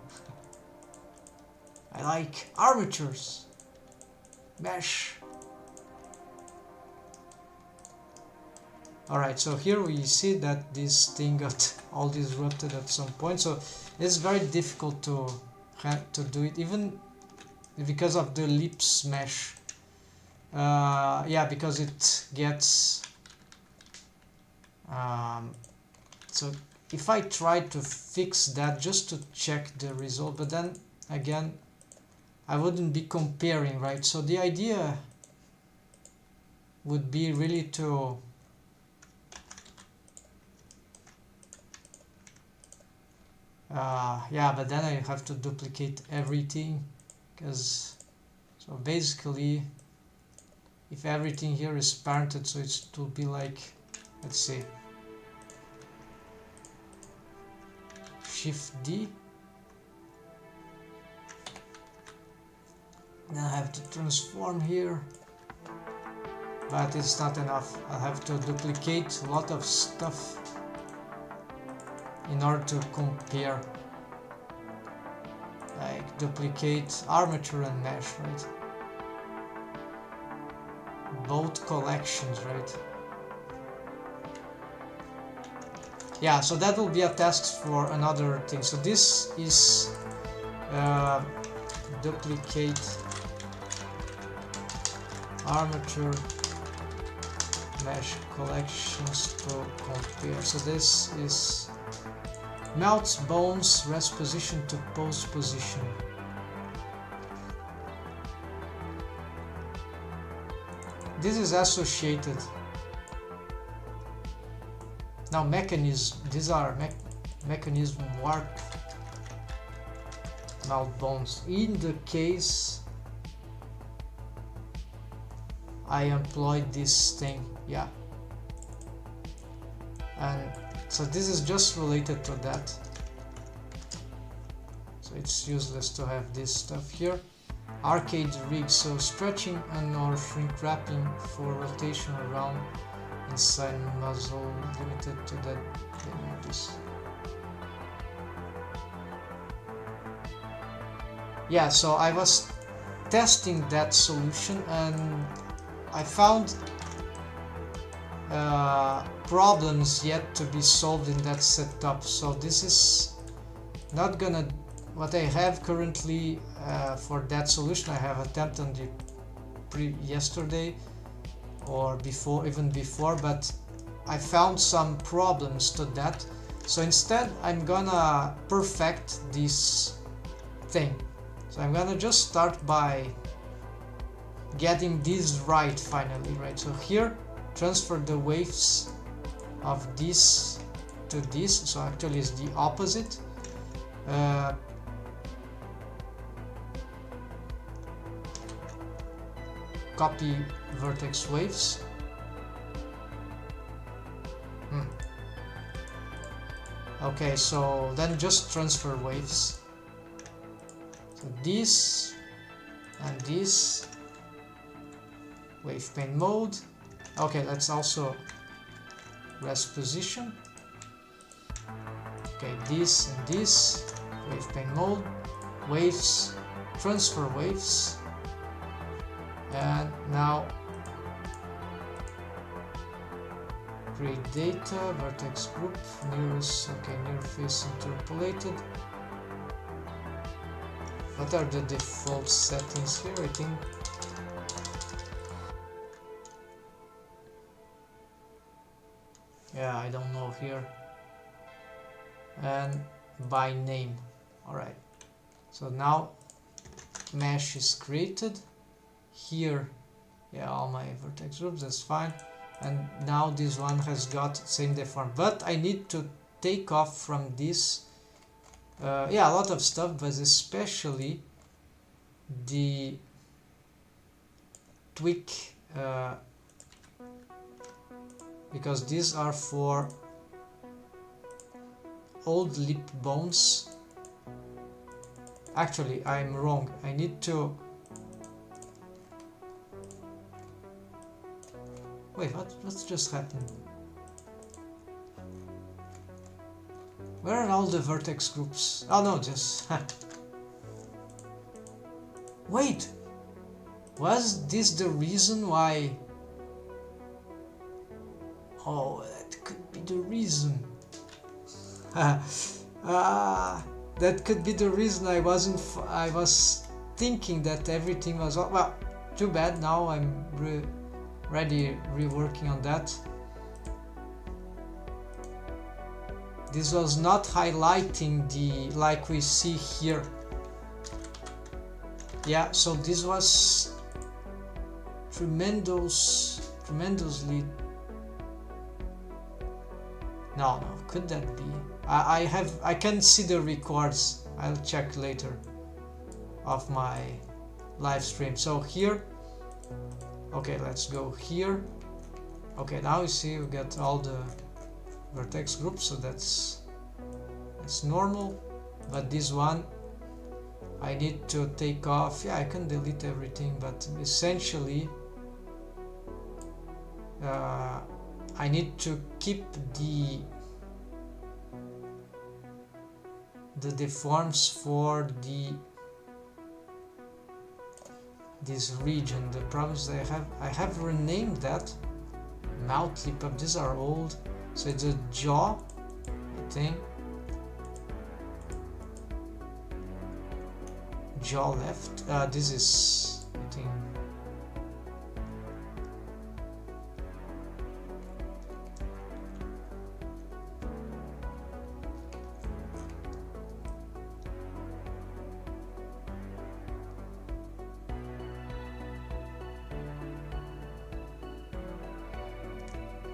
I like armatures, mesh. Alright, so here we see that this thing got all disrupted at some point, so it's very difficult to do it, even because of the lips mesh. Yeah, because it gets so if I try to fix that just to check the result, but then again I wouldn't be comparing, right? So the idea would be really to Yeah, but then I have to duplicate everything, because so basically if everything here is parented, so it will be like, let's see, Shift D, then I have to transform here, but it's not enough. I have to duplicate a lot of stuff in order to compare, like duplicate armature and mesh, right? Both collections, right? Yeah, so that will be a task for another thing. So this is duplicate armature mesh collections to compare. So this is melts bones rest position to post position. This is associated. Now mechanism, these are mechanism warp melt bones. In the case I employed this thing, yeah. And so this is just related to that. So it's useless to have this stuff here. Arcade rig, so stretching and or shrink wrapping for rotation around inside muzzle, limited to that. Yeah, so I was testing that solution and I found problems yet to be solved in that setup. So this is not gonna what I have currently for that solution. I have attempted on the yesterday or before, even before, but I found some problems to that. So instead I'm gonna perfect this thing. So I'm gonna just start by getting this right finally, right? So here transfer the waves of this to this, so actually it's the opposite. Copy vertex waves. Okay, so then just transfer waves. So this and this. Wave pane mode. Okay, let's also rest position. Okay, this and this. Wave pane mode. Waves. Transfer waves. And now create data, vertex group, nearest, okay, near face interpolated. What are the default settings here? I think yeah, I don't know here. And by name. Alright. So now mesh is created. Here, yeah, all my vertex groups, that's fine. And now this one has got same deform, but I need to take off from this yeah, a lot of stuff, but especially the tweak, because these are for old lip bones. Actually, I'm wrong. I need to wait, what's just happened? Where are all the vertex groups? Oh no, just wait, was this the reason why? Oh, that could be the reason. That could be the reason I was thinking that everything was well. Too bad. Now I'm reworking on that. This was not highlighting the, like we see here. Yeah, so this was tremendously. No, could that be? I can see the records. I'll check later of my live stream. So here, okay, let's go here. Okay, now you see you get all the vertex groups, so that's normal. But this one I need to take off. Yeah, I can delete everything, but essentially I need to keep the deforms for this region. The problems I have renamed that mouth lip up. These are old, so it's a jaw, I think. Jaw left. This is, I think,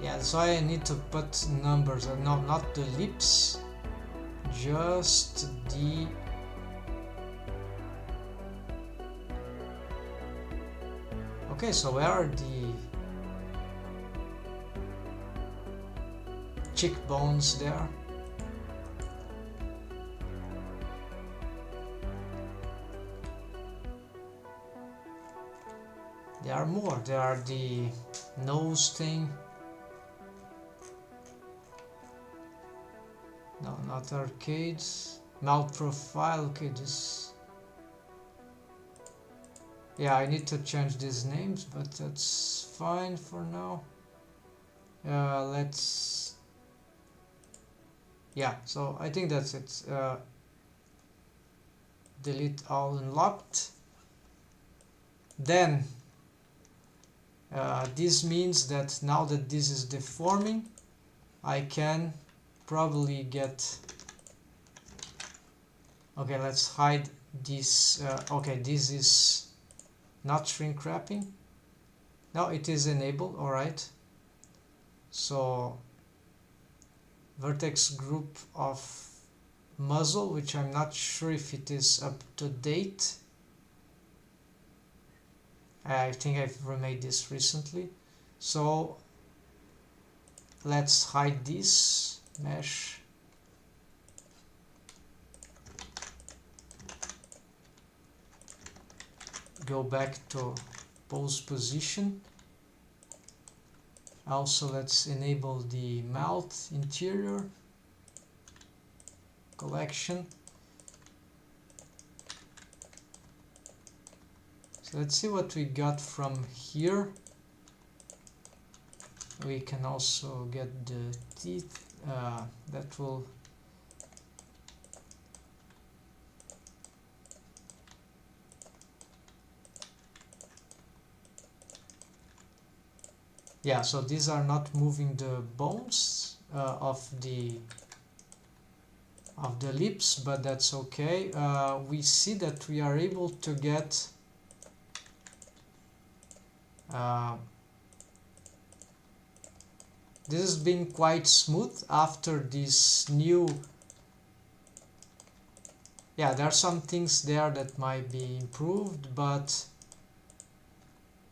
yeah, so I need to put numbers. No, not the lips, just the okay, so where are the cheekbones there? There are more. There are the nose thing. No, not arcades. Mouth profile. Okay, this. Yeah, I need to change these names, but that's fine for now. Let's. Yeah, so I think that's it. Delete all unlocked. Then this means that now that this is deforming, I can probably get. Okay, let's hide this. Okay, this is not shrink wrapping. No, it is enabled. All right. So vertex group of muzzle, which I'm not sure if it is up to date. I think I've remade this recently. So let's hide this mesh. Go back to pose position. Also, let's enable the mouth interior collection. So let's see what we got from here. We can also get the teeth. That will. Yeah, so these are not moving the bones of the lips, but that's okay. We see that we are able to get this has been quite smooth after this new. Yeah, there are some things there that might be improved, but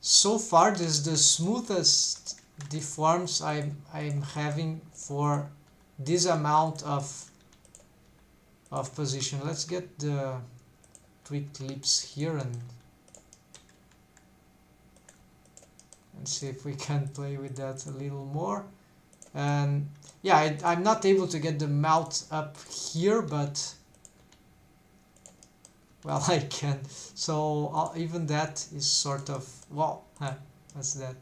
so far this is the smoothest deforms I'm having for this amount of position. Let's get the tweaked lips here and see if we can play with that a little more. And yeah, I'm not able to get the mouth up here, but well, I can. So even that is sort of, wow, what's that?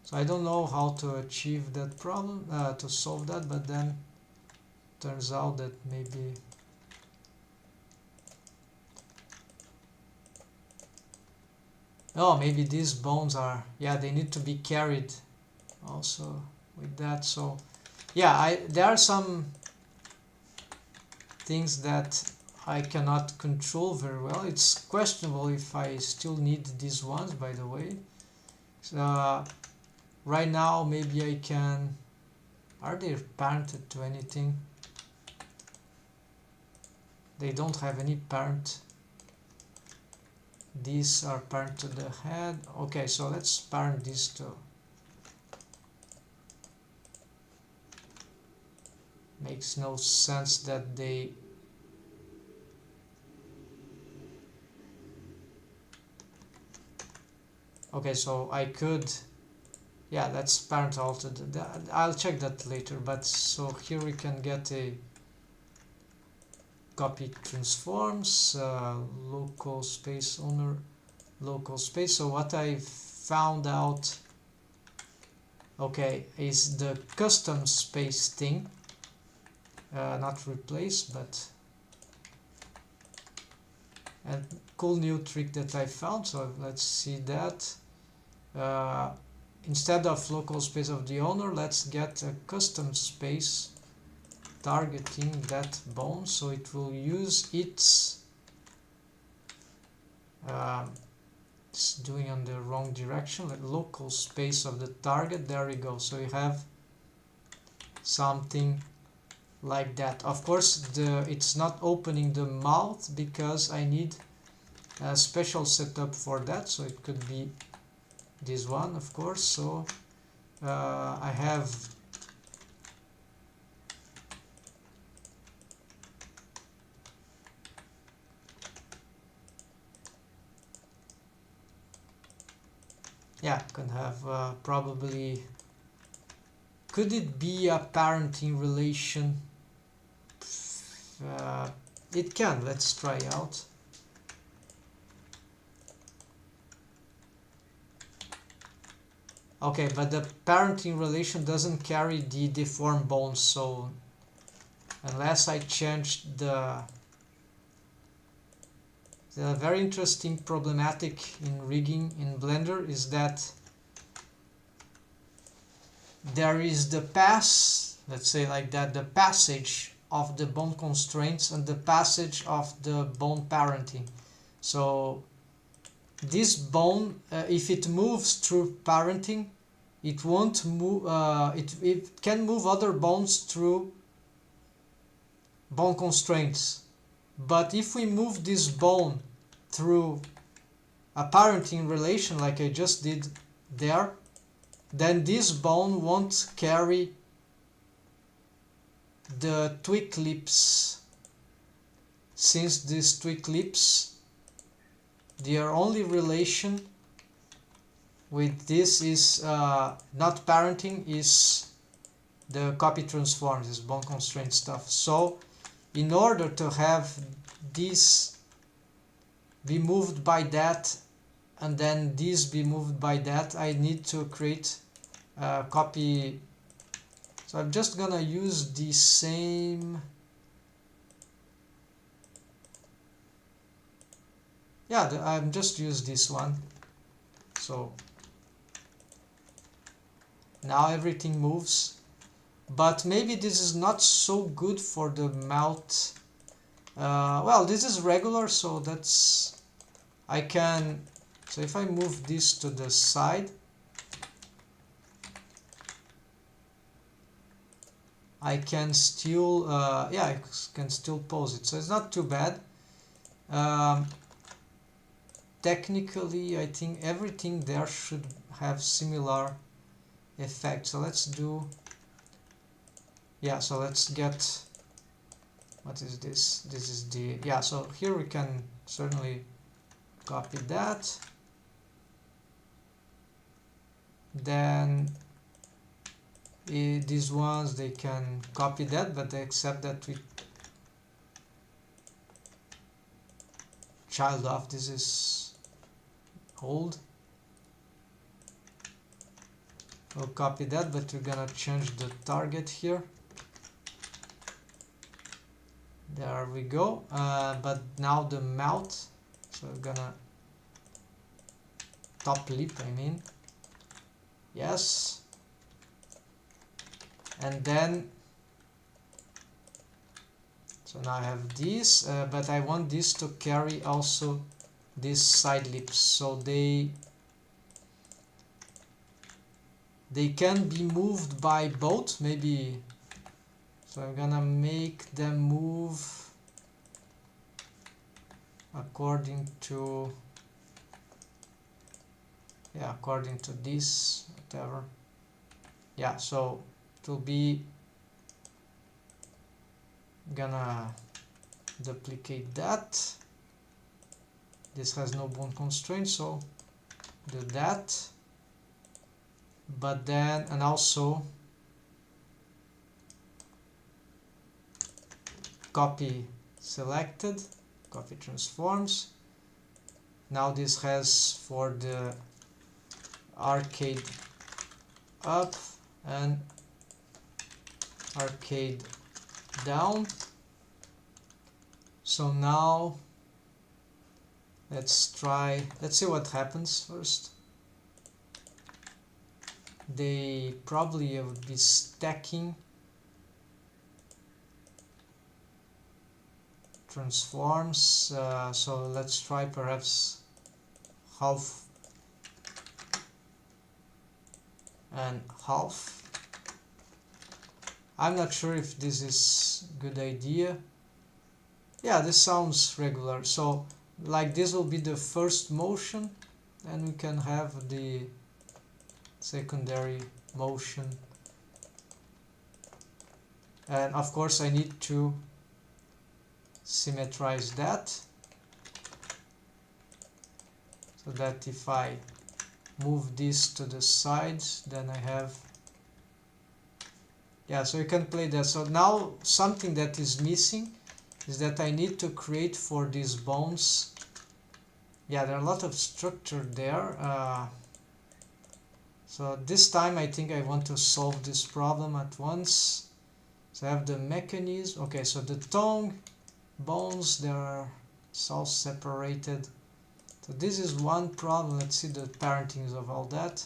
So I don't know how to achieve that problem, to solve that, but then turns out that maybe maybe these bones are, yeah, they need to be carried also with that. So yeah, there are some things that I cannot control very well. It's questionable if I still need these ones, by the way. So, right now maybe I can... Are they parented to anything? They don't have any parent. These are parent to the head. Okay, so let's parent these two. Makes no sense that they... Okay, so I could... Yeah, that's parent altered. I'll check that later, but so here we can get a copy transforms, local space owner, local space. So what I found out, okay, is the custom space thing, not replace, but a cool new trick that I found. So let's see that. Instead of local space of the owner, let's get a custom space targeting that bone, so it will use its... it's doing on the wrong direction, like local space of the target. There we go. So you have something like that. Of course, it's not opening the mouth because I need a special setup for that, so it could be this one, of course. So I have can have probably... Could it be a parenting relation? It can. Let's try out. Okay, but the parenting relation doesn't carry the deformed bones, so unless I change the very interesting problematic in rigging in Blender is that there is the let's say like that, the passage of the bone constraints and the passage of the bone parenting. So this bone, if it moves through parenting, it won't move. It can move other bones through bone constraints. But if we move this bone through a parenting relation, like I just did there, then this bone won't carry the twig lips, since these twig lips, their only relation with this is not parenting, is the copy transforms, is bone constraint stuff. So in order to have this be moved by that and then this be moved by that, I need to create a copy. So I'm just gonna use the same, I'm just use this one. So now everything moves, but maybe this is not so good for the mouth. Well, this is regular, so that's, I can, so if I move this to the side, I can still, I can still pose it, so it's not too bad. Technically, I think everything there should have similar effect. So let's do, so let's get, what is this? This is the, so here we can certainly copy that. Then these ones, they can copy that, but except that we child of, this is old. We'll copy that, but we're gonna change the target here. There we go. But now the mouth, so we're gonna top lip, I mean, yes. And then, So now I have this, but I want this to carry also these side lips, so they can be moved by both, maybe. So I'm gonna make them move according to, yeah, according to this, whatever. Yeah, so it will be, gonna duplicate that. This has no bone constraint, so do that. But then, and also copy selected, copy transforms. Now this has for the arcade up and arcade down. So now let's see what happens first. They probably would be stacking transforms, so let's try perhaps half and half. I'm not sure if this is a good idea. Yeah, this sounds regular. So like this will be the first motion, and we can have the secondary motion. And of course I need to symmetrize that, so that if I move this to the sides, then I have, yeah, so you can play that. So now something that is missing is that I need to create for these bones, yeah, there are a lot of structure there, so this time I think I want to solve this problem at once. So I have the mechanism, okay, so the tongue, bones, they are all separated. So this is one problem. Let's see the parentings of all that.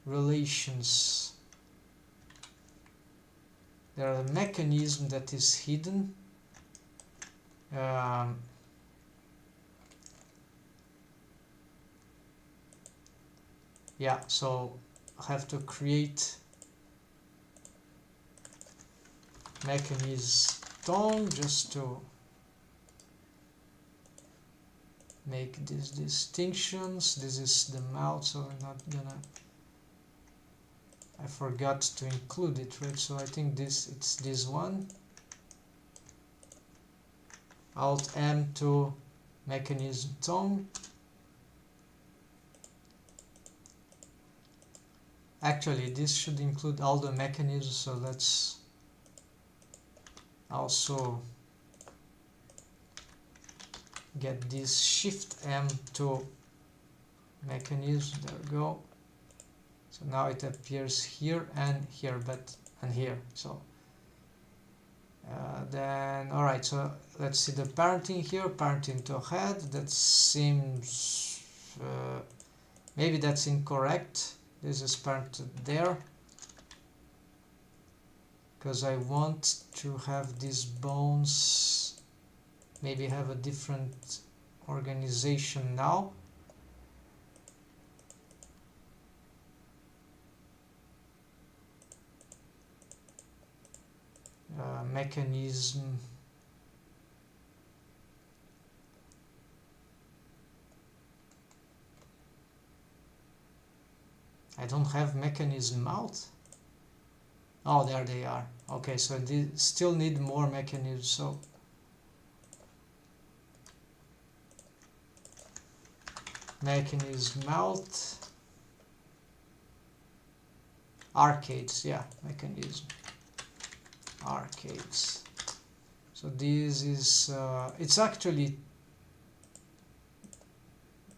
Relations. There are a mechanism that is hidden. Yeah, so I have to create mechanism tongue just to make these distinctions. This is the mouth, so I'm not gonna, I forgot to include it, right? So I think it's this one. Alt M to mechanism tongue. Actually, this should include all the mechanisms, so let's also get this Shift M to mechanism. There we go. So now it appears here and here, and here. So then, all right. So let's see the parenting here. Parenting to head. That seems maybe that's incorrect. This is parented there because I want to have these bones maybe have a different organization now. Mechanism. I don't have mechanism out. Oh, there they are. Okay, so they still need more mechanisms. So mechanism out. Arcades, yeah, mechanism. Arcades. So this is it's actually,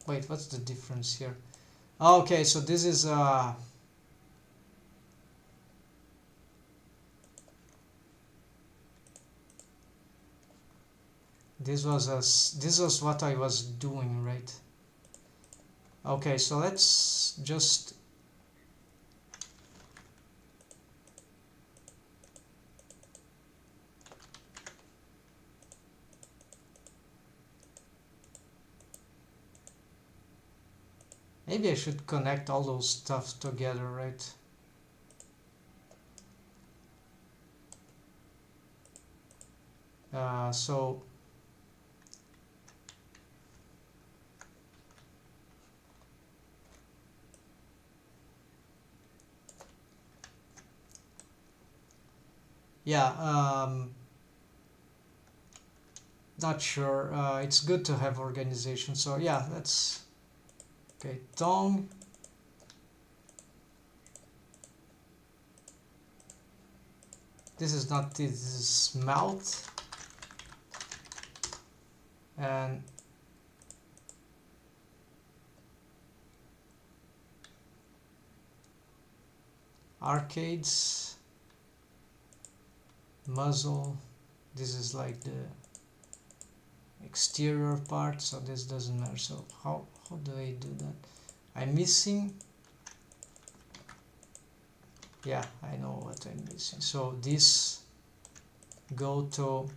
wait, what's the difference here? Okay, so this is this was what I was doing, right? Okay, so let's just Maybe I should connect all those stuff together, right? So yeah, not sure. It's good to have organization. So yeah, that's okay. Tongue. This is not, this is mouth. And arcades, muzzle. This is like the exterior part, so this doesn't matter. So how do I do that? I'm missing, yeah, I know what I'm missing. So this, go to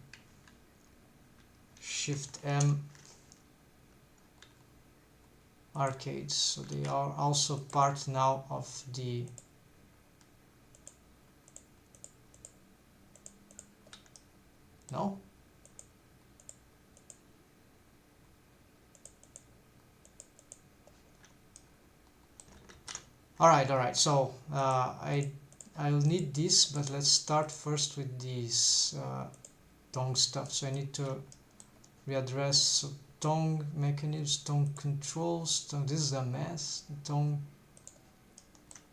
Shift M, arcades, so they are also part now of the no. All right. So I'll need this, but let's start first with these tongue stuff. So I need to readdress, so tongue mechanisms, tongue controls. Tongue, this is a mess. Tongue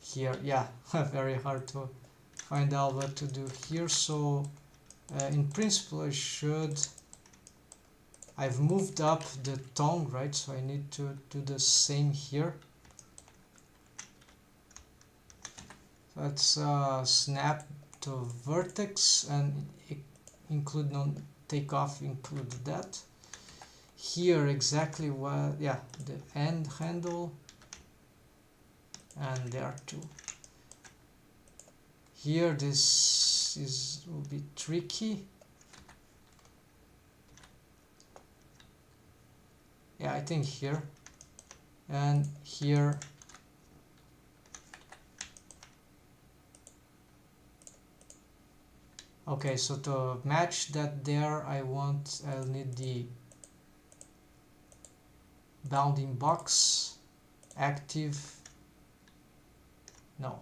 here, yeah, very hard to find out what to do here. So in principle, I've moved up the tongue, right? So I need to do the same here. Let's snap to vertex and include non-takeoff, include that. Here exactly what, yeah, the end handle, and there too. Here this will be tricky. Yeah, I think here and here. Okay, so to match that there, I'll need the bounding box, active, no.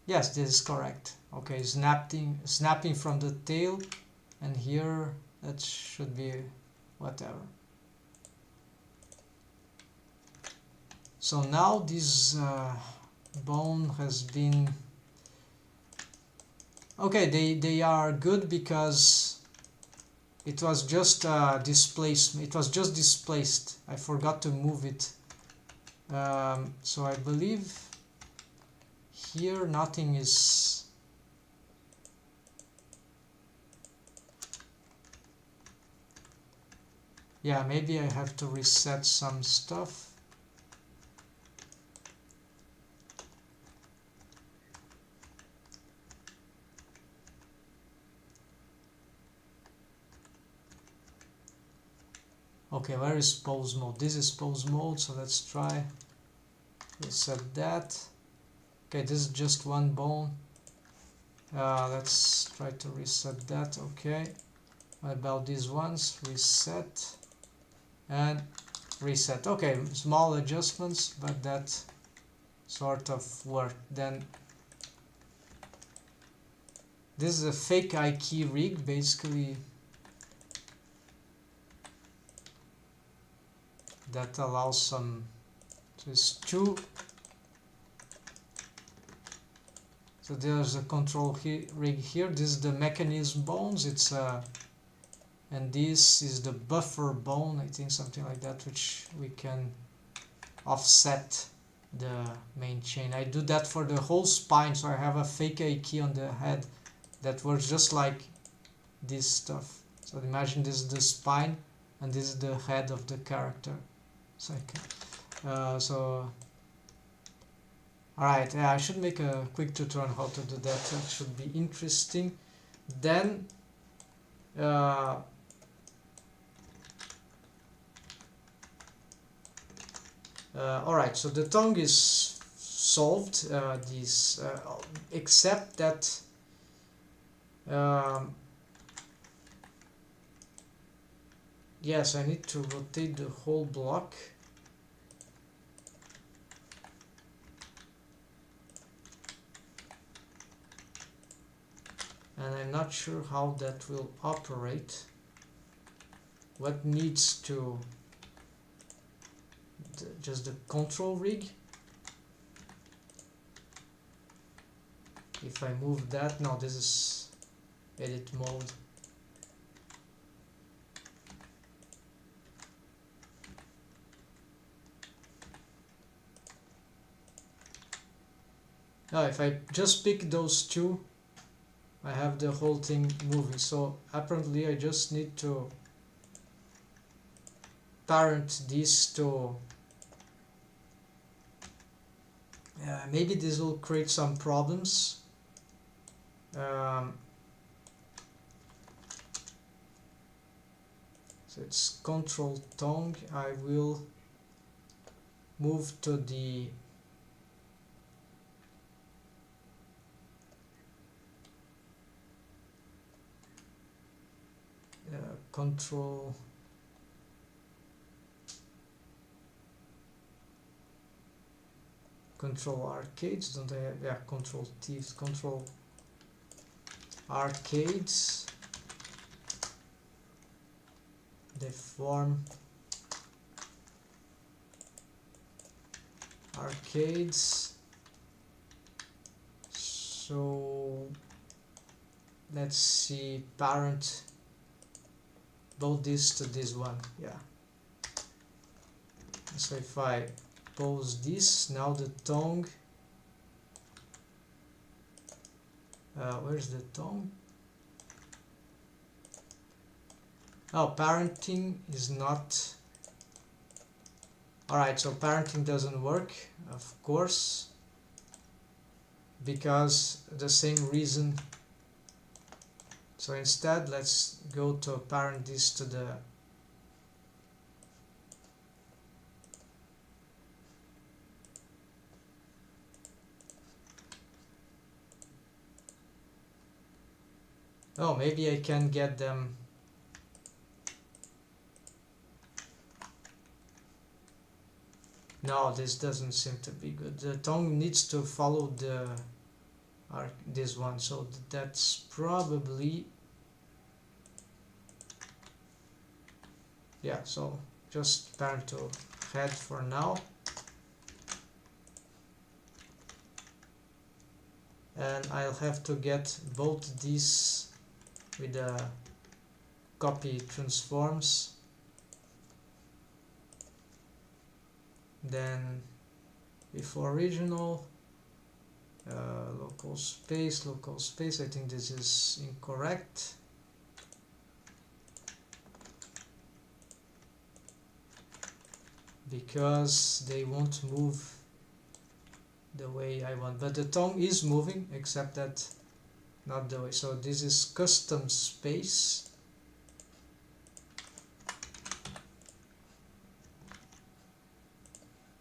Yes, this is correct. Okay, snapping from the tail, and here that should be whatever. So now this bone has been, okay, they are good because it was just displaced. It was just displaced. I forgot to move it. So I believe here nothing is. Yeah, maybe I have to reset some stuff. Okay, where is pose mode? This is pose mode, so let's try reset that. Okay, this is just one bone. Let's try to reset that. Okay, what about these ones? Reset and reset. Okay, small adjustments, but that sort of worked. Then this is a fake key rig, basically, that allows some, so it's two. So there's a control rig here. This is the mechanism bones. It's and this is the buffer bone, I think, something like that, which we can offset the main chain. I do that for the whole spine, so I have a fake key on the head that works just like this stuff. So imagine this is the spine and this is the head of the character. So alright, yeah, I should make a quick tutorial on how to do that. That should be interesting. Then Alright, so the tongue is solved, except that yes, I need to rotate the whole block. And I'm not sure how that will operate. What needs to... just the control rig? If I move that... no, this is edit mode. Now if I just pick those two, I have the whole thing moving. So apparently I just need to parent these to... maybe this will create some problems. So it's control tongue. I will move to the control arcades. Don't I have... yeah, control thieves, control arcades, deform arcades. So let's see, parent both this to this one. Yeah, so if I pose this, now the tongue, where's the tongue? Oh, parenting is not... alright, so parenting doesn't work, of course, because the same reason. So instead, let's go to parent this to the... oh, maybe I can get them... no, this doesn't seem to be good. The tongue needs to follow the this one, so that's probably... yeah, so just parent to head for now. And I'll have to get both these with the copy transforms. Then before original, local space, I think this is incorrect. Because they won't move the way I want, but the tongue is moving, except that not the way. So this is custom space,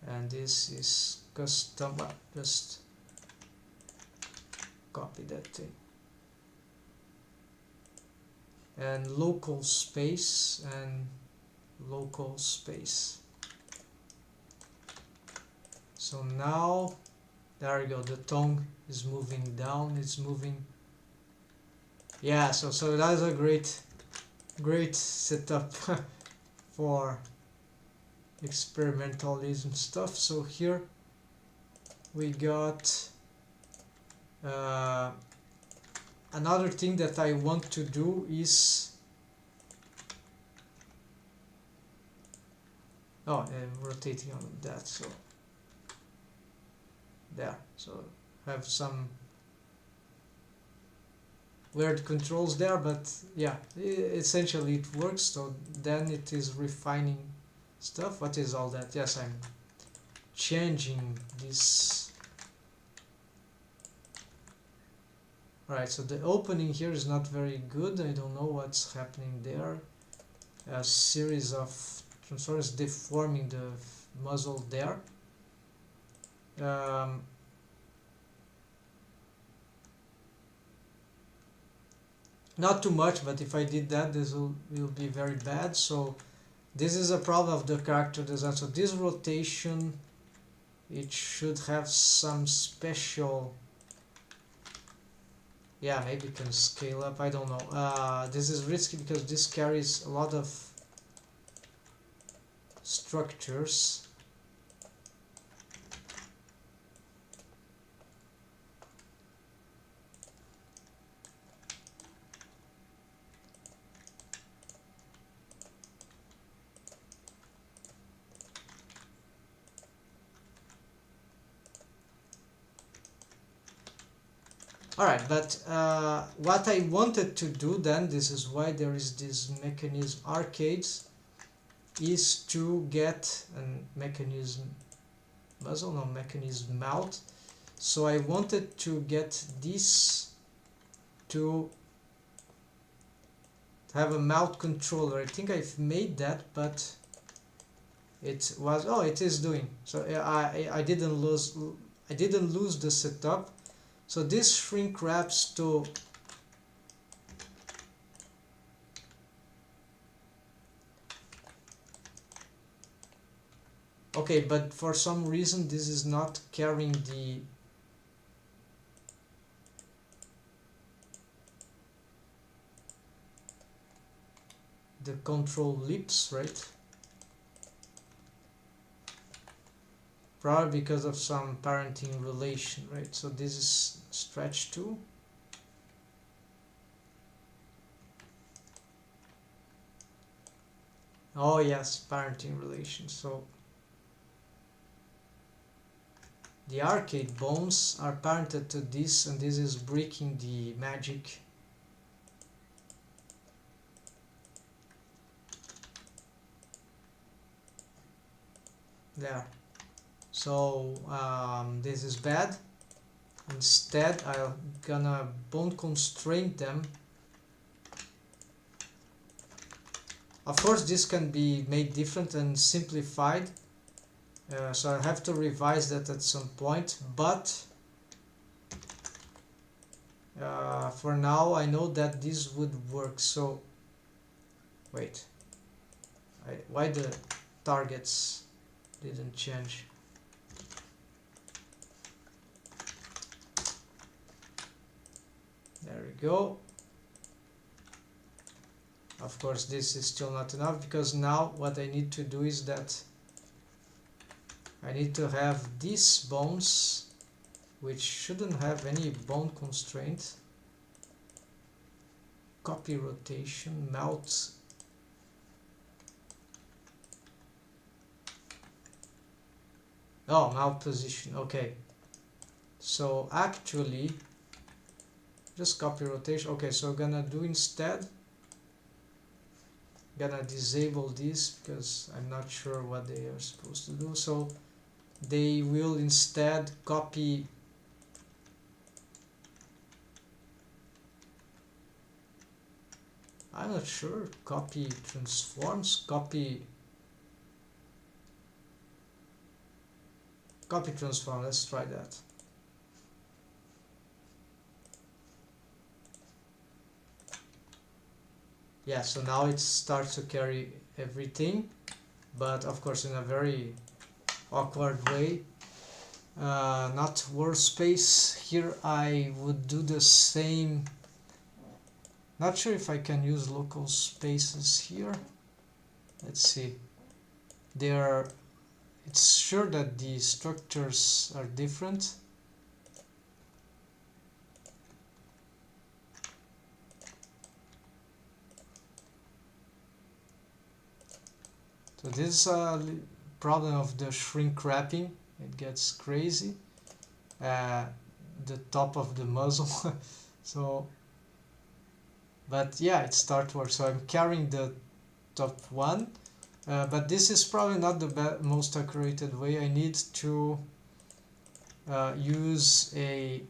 and this is custom... well, just copy that thing, and local space and local space. So now, there we go, the tongue is moving down, it's moving... yeah, so that is a great setup for experimentalism stuff. So here we got another thing that I want to do is... oh, I'm rotating on that, so there, so have some weird controls there, but yeah, essentially it works. So then it is refining stuff. What is all that? Yes, I'm changing this Alright, so the opening here is not very good. I don't know what's happening there. A series of transformers deforming the muzzle there. Not too much, but if I did that, this will be very bad. So this is a problem of the character design. So this rotation, it should have some special, yeah, maybe it can scale up, I don't know. This is risky because this carries a lot of structures. Alright, but what I wanted to do then, this is why there is this mechanism arcades, is to get a mechanism muzzle, no, mechanism mount. So I wanted to get this to have a mount controller. I think I've made that, but it was, oh, it is doing. So I didn't lose the setup. So this shrink wraps to okay, but for some reason this is not carrying the control lips, right? Probably because of some parenting relation, right? So this is stretch too. Oh yes, parenting relation. So the arcade bones are parented to this, and this is breaking the magic. There. So this is bad. Instead, I'm gonna bone constrain them. Of course, this can be made different and simplified. So I have to revise that at some point. But for now, I know that this would work. So wait, why the targets didn't change? There we go. Of course, this is still not enough, because now what I need to do is that I need to have these bones, which shouldn't have any bone constraint. Copy rotation, mount. Oh, mount position, okay. So actually, just copy rotation. Okay, so I'm gonna do instead, gonna disable this because I'm not sure what they are supposed to do. So they will instead copy I'm not sure, copy transforms, copy transform, let's try that. Yeah, so now it starts to carry everything, but of course in a very awkward way. Not workspace. Here I would do the same. Not sure if I can use local spaces here. Let's see. It's sure that the structures are different. So this is a problem of the shrink wrapping. It gets crazy. The top of the muzzle. So, but yeah, it starts to work. So I'm carrying the top one, but this is probably not the most accurate way. I need to use a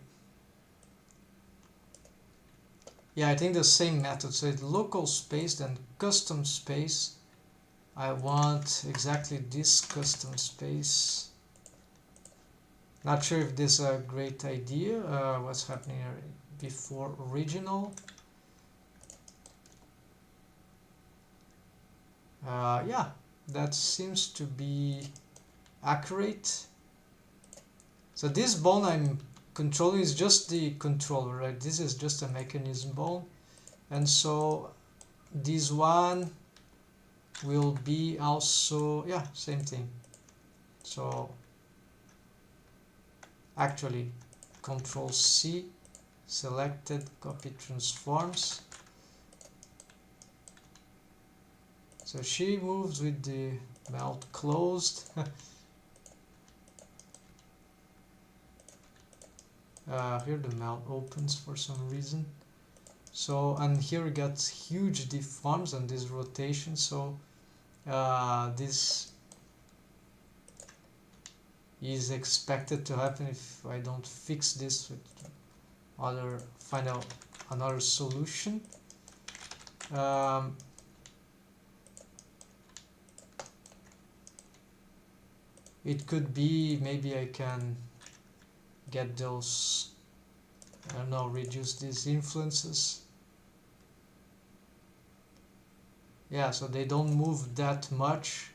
Yeah, I think the same method. So it's local space, then custom space. I want exactly this custom space. Not sure if this is a great idea. What's happening here before original? Yeah, that seems to be accurate. So this bone I'm controlling is just the controller, right? This is just a mechanism bone. And so this one will be also, yeah, same thing. So actually Control C, selected, copy transforms. So she moves with the mouth closed. Here the mouth opens for some reason. So, and here we got huge deforms on this rotation. So this is expected to happen if I don't fix this with another solution. It could be maybe I can get those, I don't know, reduce these influences. Yeah, so they don't move that much.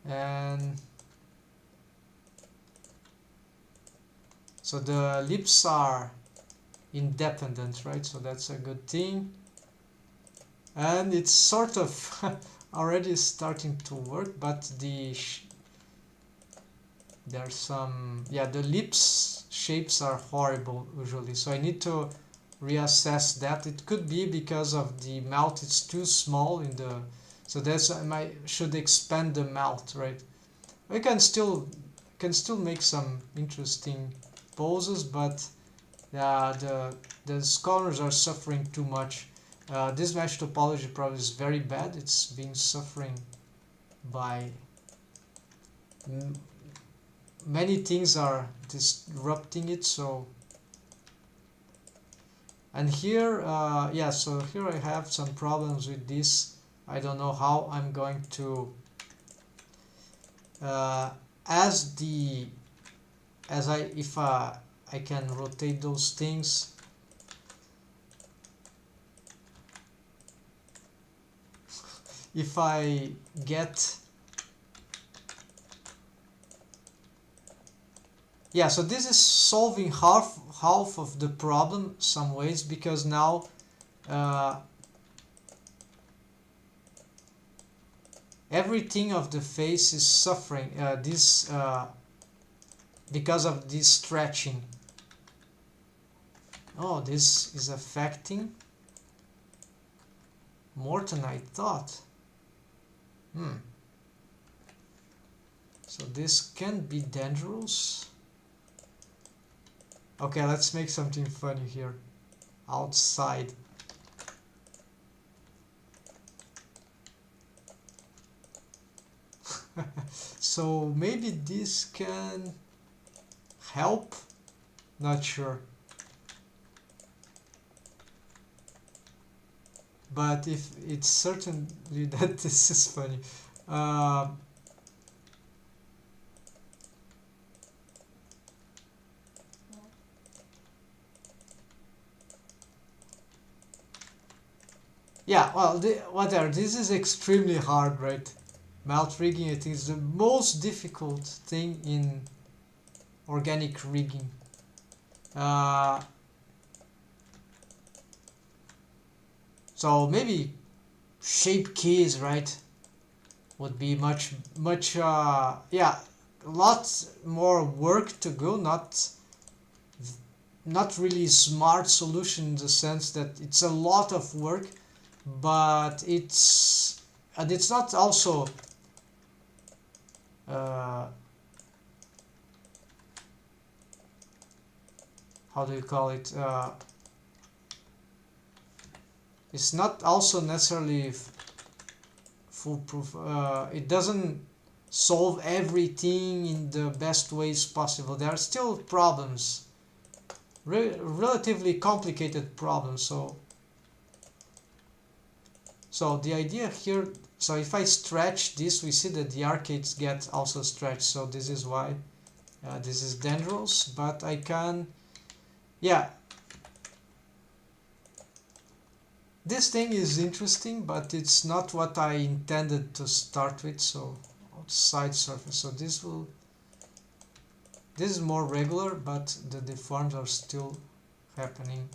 And so the lips are independent, right? So that's a good thing. And it's sort of already starting to work, but there's some, yeah, the lips shapes are horrible usually, so I need to reassess that. It could be because of the mouth, it's too small in the, so that's, I should expand the mouth, right? I can still make some interesting poses, but the corners are suffering too much. This mesh topology probably is very bad. It's been suffering by many things are disrupting it. So, and here, yeah, so here I have some problems with this. I don't know how I'm going to if I can rotate those things. If I get, yeah, so this is solving half of the problem some ways, because now everything of the face is suffering because of this stretching. Oh, this is affecting more than I thought. So this can be dangerous. Okay, let's make something funny here. Outside. So maybe this can help, not sure. But if it's certainly that this is funny. Yeah, well, whatever. This is extremely hard, right? Mouth rigging, I think, is the most difficult thing in organic rigging. So maybe shape keys, right, would be much yeah, a lot more work to go. Not really smart solution in the sense that it's a lot of work, but it's not also how do you call it, it's not also necessarily foolproof. It doesn't solve everything in the best ways possible. There are still problems relatively complicated problem. So the idea here, so if I stretch this, we see that the arcades get also stretched. So this is why this is dangerous, but I can, yeah. This thing is interesting, but it's not what I intended to start with. So outside surface. So this is more regular, but the deforms are still happening.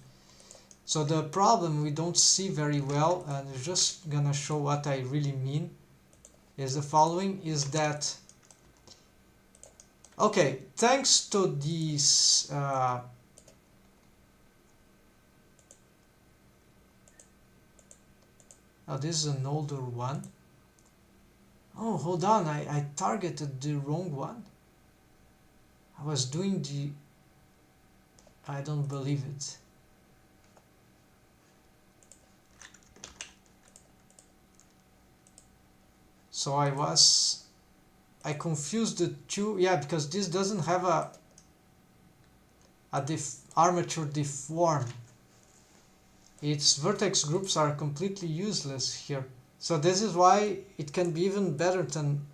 So the problem we don't see very well, and I'm just gonna show what I really mean, is the following, is that, okay, thanks to these oh, this is an older one. Oh, hold on, I targeted the wrong one. I was doing the... I don't believe it. So I confused the two, yeah, because this doesn't have a armature deform. Its vertex groups are completely useless here. So this is why it can be even better than...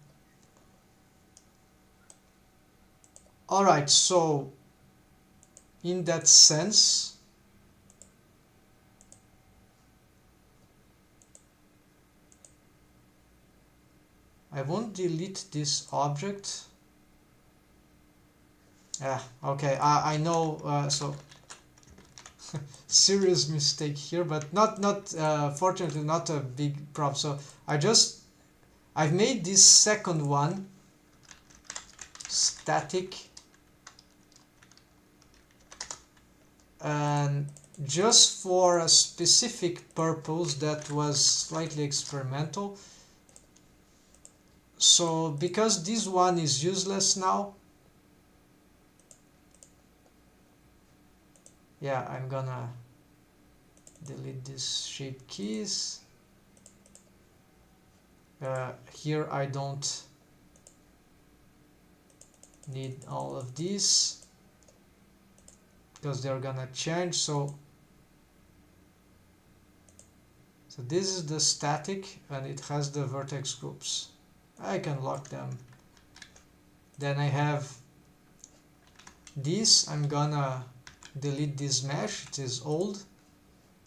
Alright, so in that sense, I won't delete this object. Yeah, okay, I know, so serious mistake here, but not fortunately not a big problem. So I've made this second one static, and just for a specific purpose that was slightly experimental. So because this one is useless now, yeah, I'm gonna delete these shape keys. Here I don't need all of these because they're gonna change. So this is the static, and it has the vertex groups. I can lock them. Then I have this. I'm gonna delete this mesh, it is old.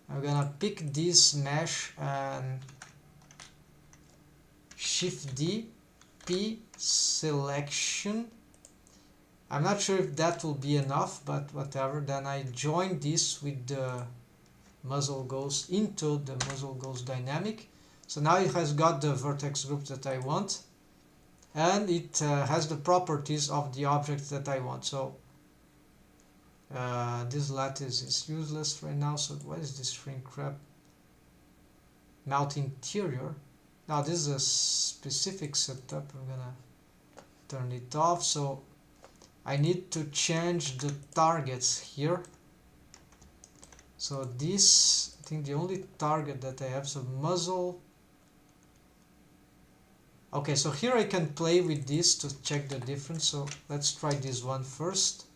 I'm gonna pick this mesh and Shift D, P, selection. I'm not sure if that will be enough, but whatever. Then I join this with the muzzle goes into the muzzle goes dynamic. So now it has got the vertex group that I want, and it has the properties of the object that I want. So this lattice is useless right now. So what is this shrink wrap? Mount interior. Now this is a specific setup. I'm gonna turn it off. So I need to change the targets here. So this, I think the only target that I have, so muzzle. Okay, so here I can play with this to check the difference. So let's try this one first.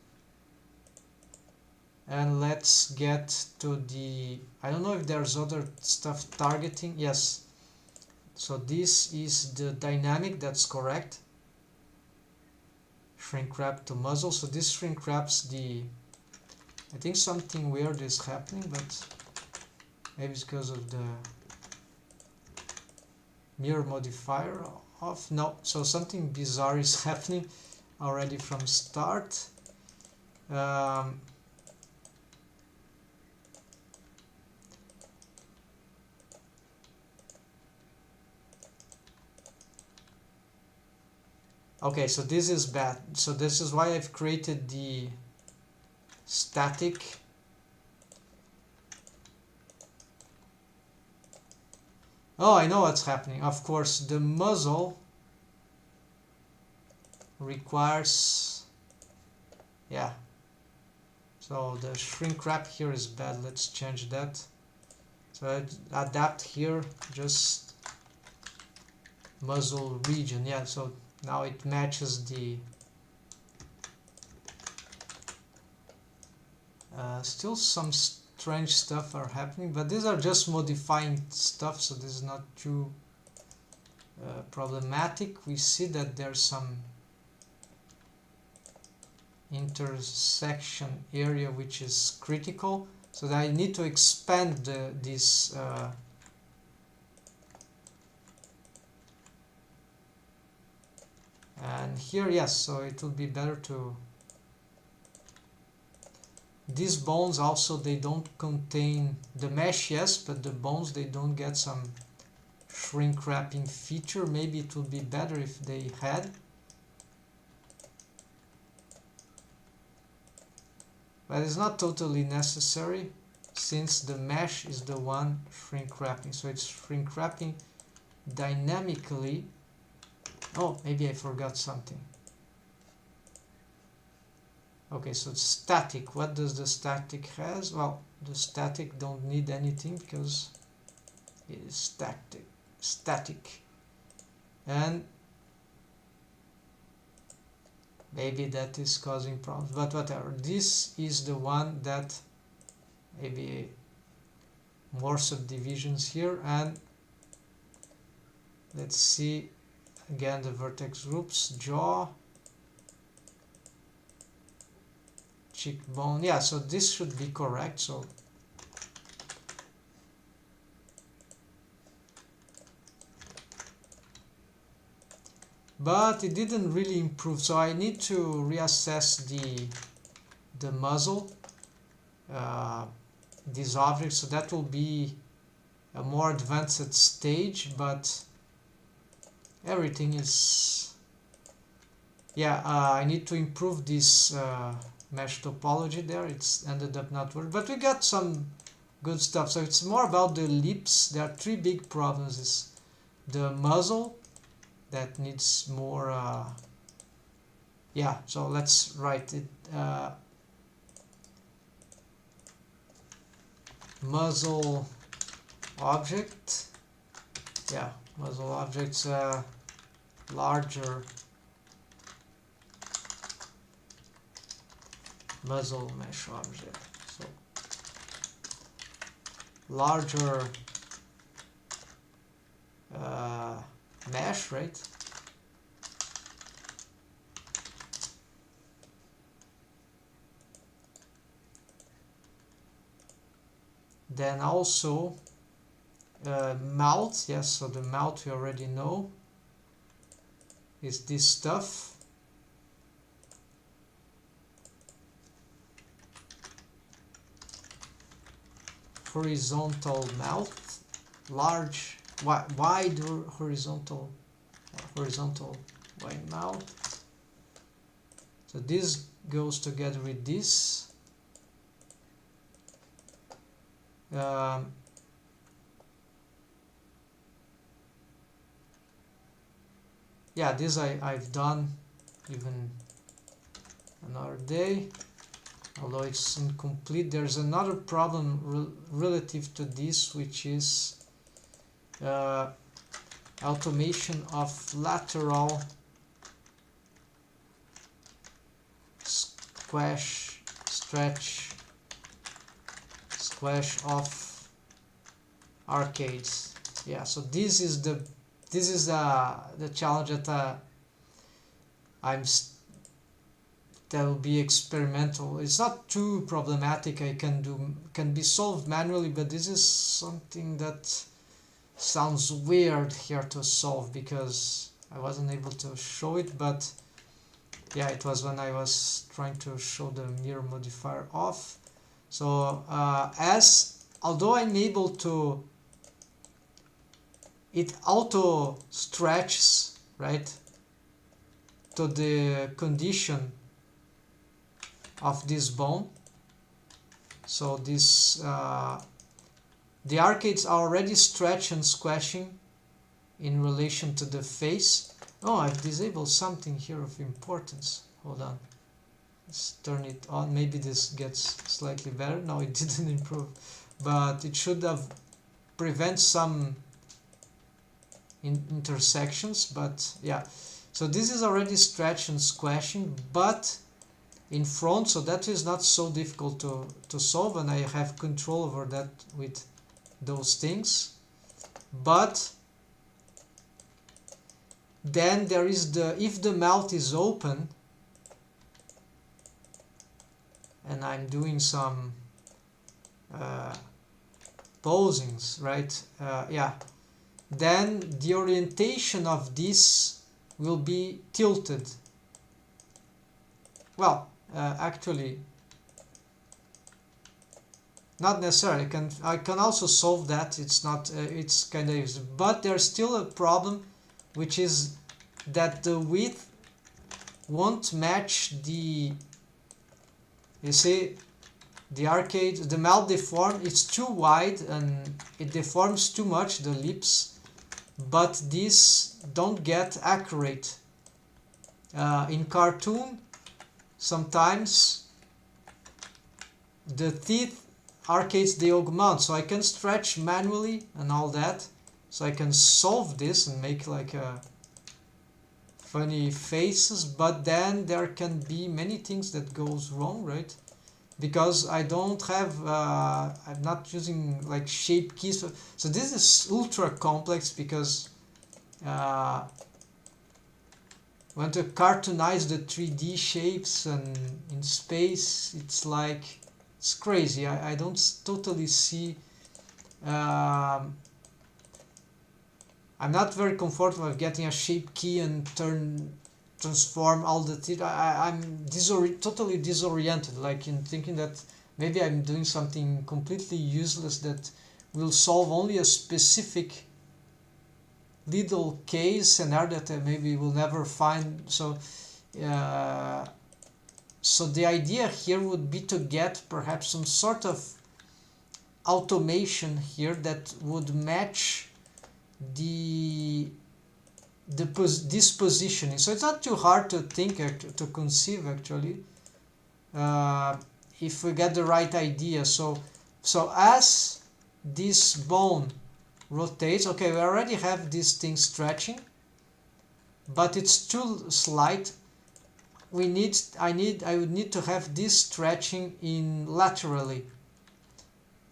And let's get to the, I don't know if there's other stuff targeting. Yes. So this is the dynamic, that's correct. Shrink wrap to muzzle. So this shrink wraps the, I think something weird is happening, but maybe it's because of the mirror modifier off. No, so something bizarre is happening already from start. Okay, so this is bad. So this is why I've created the static. Oh, I know what's happening. Of course, the muzzle requires, yeah. So the shrink wrap here is bad. Let's change that. So I adapt here, just muzzle region. Yeah, so now it matches the Still some strange stuff are happening, but these are just modifying stuff, so this is not too problematic. We see that there's some intersection area which is critical, so that I need to expand this and here, yes, so it will be better to these bones also, they don't contain the mesh, yes, but the bones, they don't get some shrink wrapping feature. Maybe it would be better if they had, but it's not totally necessary since the mesh is the one shrink wrapping, so it's shrink wrapping dynamically. Oh, maybe I forgot something. Okay, so it's static. What does the static has? Well, the static don't need anything because it is static, and maybe that is causing problems, but whatever. This is the one that maybe more subdivisions here, and let's see again the vertex groups, jaw, cheekbone. Yeah, so this should be correct. So but it didn't really improve, so I need to reassess the muzzle, these objects, so that will be a more advanced stage, but everything is, yeah, I need to improve this mesh topology there. It's ended up not working, but we got some good stuff. So it's more about the lips. There are three big problems. Is the muzzle that needs more yeah, so let's write it, muzzle object, yeah, muzzle objects, larger muzzle mesh object, so larger mesh, right? Then also mouth, yes, so the mouth we already know is this stuff. Horizontal mouth, large, wide horizontal wide mouth. So this goes together with this. Yeah, this I've done even another day, although it's incomplete. There's another problem relative to this, which is automation of lateral squash of arcades. Yeah, so this is the challenge that that will be experimental. It's not too problematic. Can be solved manually, but this is something that sounds weird here to solve because I wasn't able to show it, but yeah, it was when I was trying to show the mirror modifier off. So although I'm able to, it auto stretches, right, to the condition of this bone. So this the arcades are already stretch and squashing in relation to the face. Oh, I've disabled something here of importance. Hold on, let's turn it on. Maybe this gets slightly better. No, it didn't improve, but it should have prevent some intersections. But yeah, so this is already stretch and squashing, but in front, so that is not so difficult to solve, and I have control over that with those things. But then there is if the mouth is open, and I'm doing some posings, right? Yeah, then the orientation of this will be tilted. Well, actually, not necessarily. I can also solve that. It's not. It's kind of easy, but there's still a problem, which is that the width won't match the. You see, the arcade, the mouth deform. It's too wide and it deforms too much the lips, but these don't get accurate. In cartoon, sometimes the teeth arcades they augment, so I can stretch manually and all that, so I can solve this and make like a funny faces, but then there can be many things that goes wrong, right? Because I don't have I'm not using like shape keys, so this is ultra complex because want to cartoonize the 3D shapes, and in space it's like it's crazy. I don't totally see. I'm not very comfortable with getting a shape key and transform all the things. I'm totally disoriented, like in thinking that maybe I'm doing something completely useless that will solve only a specific little case scenario that I maybe will never find. So the idea here would be to get perhaps some sort of automation here that would match this positioning. So it's not too hard to think, to conceive actually, if we get the right idea. So as this bone rotates, okay, we already have this thing stretching, but it's too slight. I would need to have this stretching in laterally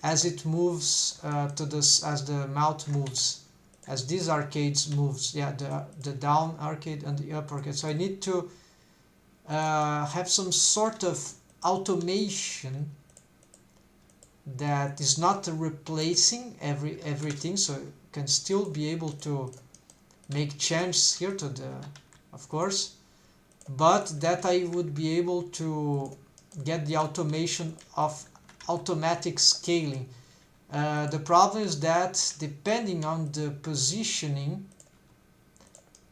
as it moves as the mouth moves, as these arcades moves. Yeah, the down arcade and the up arcade. So I need to have some sort of automation that is not replacing everything, so you can still be able to make changes here to the, of course, but that I would be able to get the automation of automatic scaling. The problem is that depending on the positioning,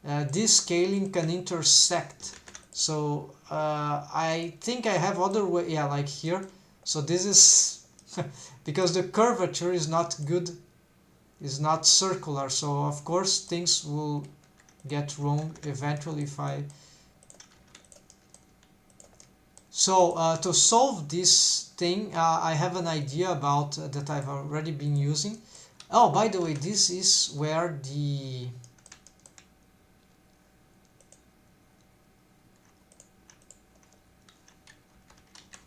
this scaling can intersect. So I think I have other way, yeah, like here. So this is because the curvature is not good, is not circular, so of course things will get wrong eventually if I. So to solve this thing, I have an idea about that I've already been using. Oh, by the way, this is where the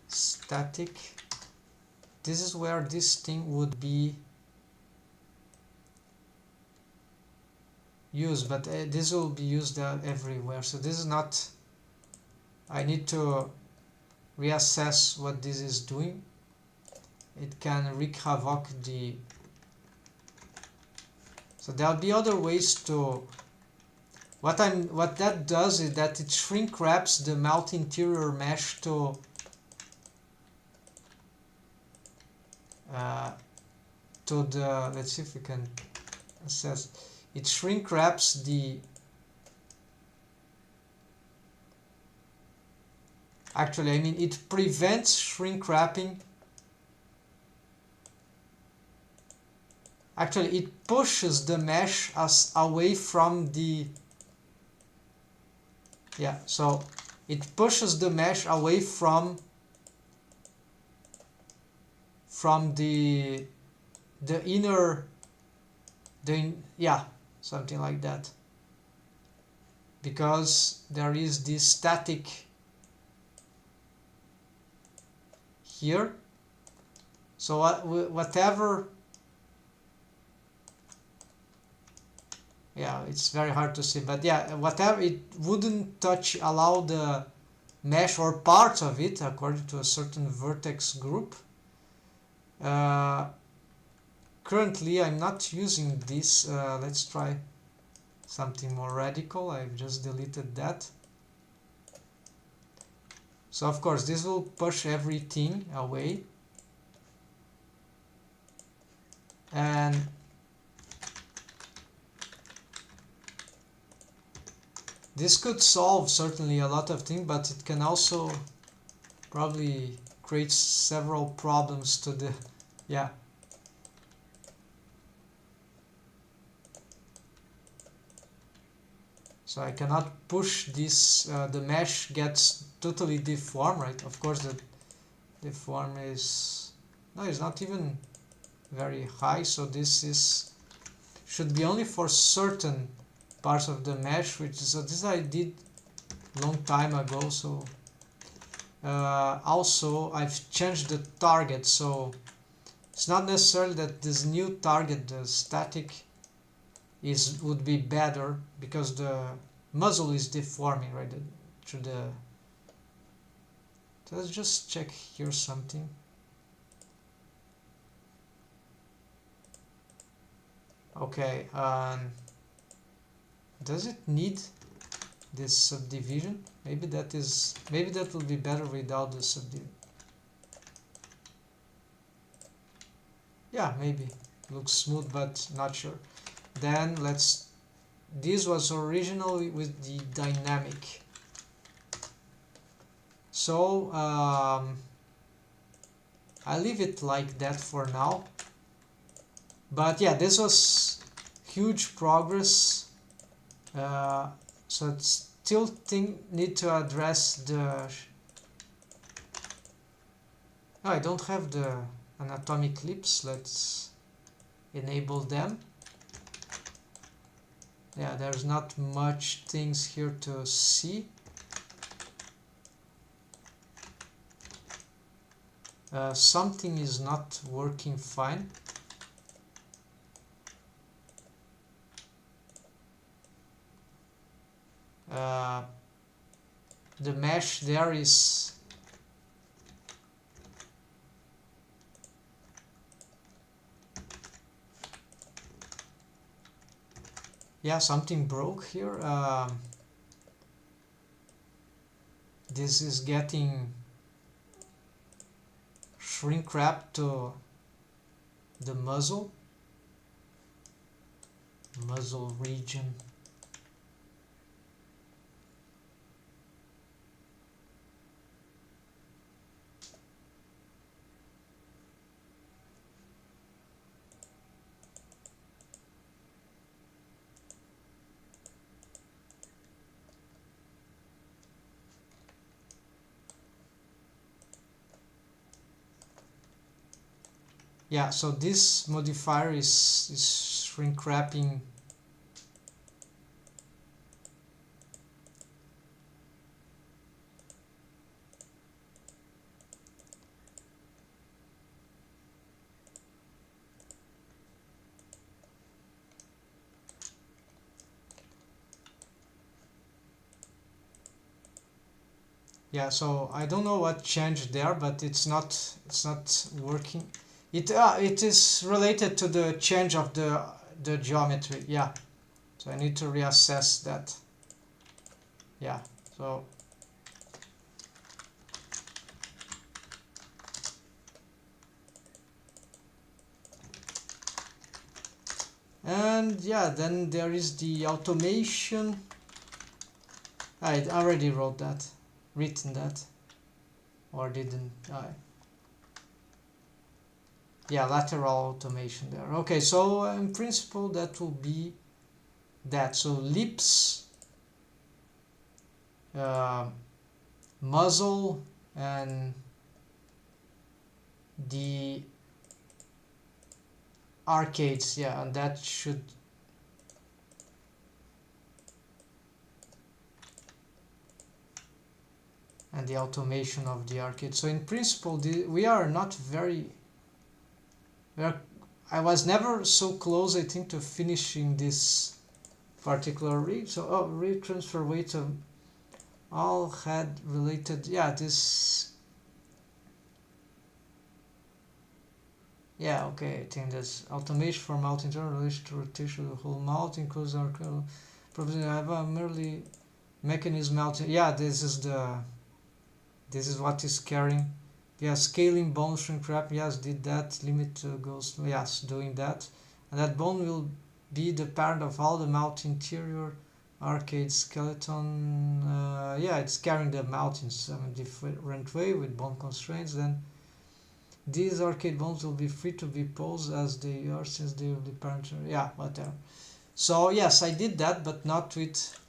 static, this is where this thing would be used, but this will be used everywhere. So this is not, I need to reassess what this is doing. It can wreak havoc so there'll be other ways to, what that does is that it shrink wraps the mouth interior mesh to the, let's see if we can assess, it shrink wraps the, actually I mean it prevents shrink wrapping, actually it pushes the mesh us away from the, yeah, so it pushes the mesh away from the inner, yeah, something like that, because there is this static here. So whatever, yeah, it's very hard to see, but yeah, whatever, it wouldn't allow the mesh or parts of it according to a certain vertex group. Currently I'm not using this. Let's try something more radical. I've just deleted that. So of course this will push everything away, and this could solve certainly a lot of things, but it can also probably create several problems to the, yeah. So I cannot push this, the mesh gets totally deformed, right? Of course the deform is, no, it's not even very high, so this is, should be only for certain parts of the mesh, which is, so this I did long time ago. So also I've changed the target, so it's not necessarily that this new target, the static, would be better because the muzzle is deforming, right, through the, so let's just check here something. Okay, does it need this subdivision? Maybe that will be better without the subdivision. Yeah, maybe looks smooth, but not sure. Then this was originally with the dynamic. So I leave it like that for now. But yeah, this was huge progress. So it's still need to address the, oh, I don't have the anatomic lips. Let's enable them. Yeah, there's not much things here to see. Something is not working fine. The mesh there is, yeah, something broke here. This is getting shrink wrapped to the muzzle region. Yeah, so this modifier is shrink wrapping. Yeah, so I don't know what changed there, but it's not working. It is related to the change of the geometry. Yeah, so I need to reassess that. Yeah, so and yeah, then there is the automation. I already written that, or didn't I? Yeah, lateral automation there. Okay, so in principle that will be that. So lips, muzzle, and the arcades. Yeah, and that should, and the automation of the arcade. So in principle, we are not very, I was never so close, I think, to finishing this particular rig. So rig transfer weight of all head related, yeah, this, yeah, okay, I think that's automation for mount internal relation to rotation of the whole mount includes our probably I have a merely mechanism mounting. Yeah, this is what is carrying. Yeah, scaling bone shrink wrap, yes, did that. Limit goes, yes, doing that. And that bone will be the parent of all the mount interior arcade skeleton. Yeah, it's carrying the mount in some different way with bone constraints. Then these arcade bones will be free to be posed as they are since they will be parent. Yeah, whatever. So yes, I did that, but not with.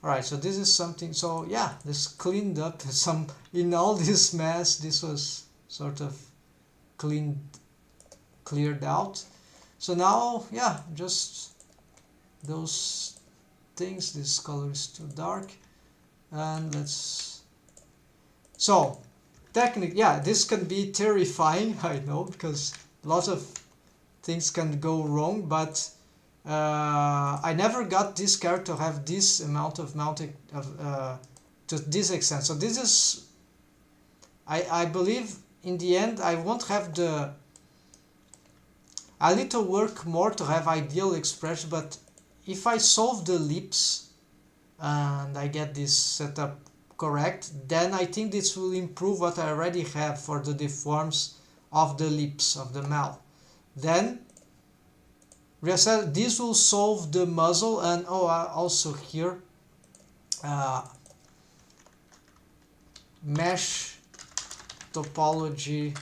Alright, so this is something, so yeah, this cleaned up some, in all this mess, this was sort of cleared out. So now, yeah, just those things, this color is too dark, and let's, so, technically, yeah, this can be terrifying, I know, because lots of things can go wrong, but I never got this character to have this amount of mounting to this extent. So this is, I believe in the end I won't have the, I need to work more to have ideal expression, but if I solve the leaps and I get this setup correct, then I think this will improve what I already have for the deforms of the lips of the mouth. Then this will solve the muzzle, and also here mesh topology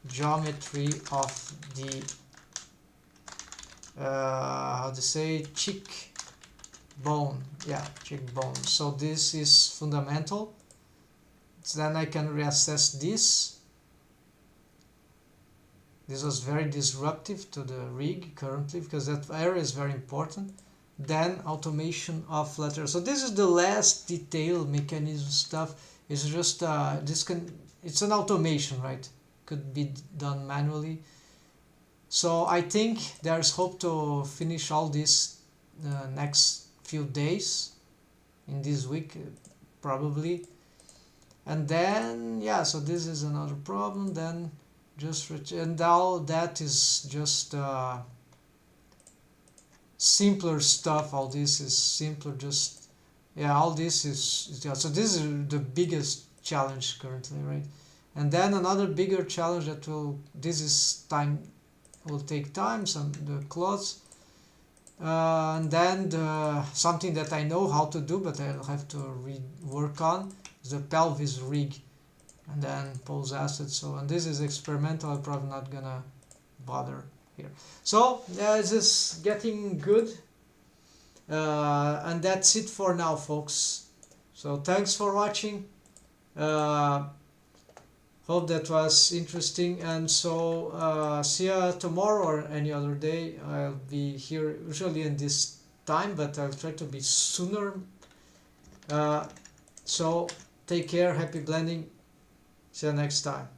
geometry of the how to say, cheekbone, yeah, cheekbone. So this is fundamental. So then I can reassess this. This was very disruptive to the rig currently because that area is very important. Then automation of letters. So this is the last detail mechanism stuff. It's just it's an automation, right? Could be done manually. So I think there's hope to finish all this next few days, in this week probably. And then yeah, so this is another problem. Then just and all that is just simpler stuff. All this is simpler, just yeah, all this is yeah. So this is the biggest challenge currently, right? And then another bigger challenge that will take time, the clothes, and then something that I know how to do but I'll have to work on is the pelvis rig, and then pose assets. So, and this is experimental, I'm probably not gonna bother here. So this is getting good, and that's it for now, folks. So thanks for watching. Hope that was interesting, and so see ya tomorrow or any other day. I'll be here usually in this time, but I'll try to be sooner. So take care, happy blending, see you next time.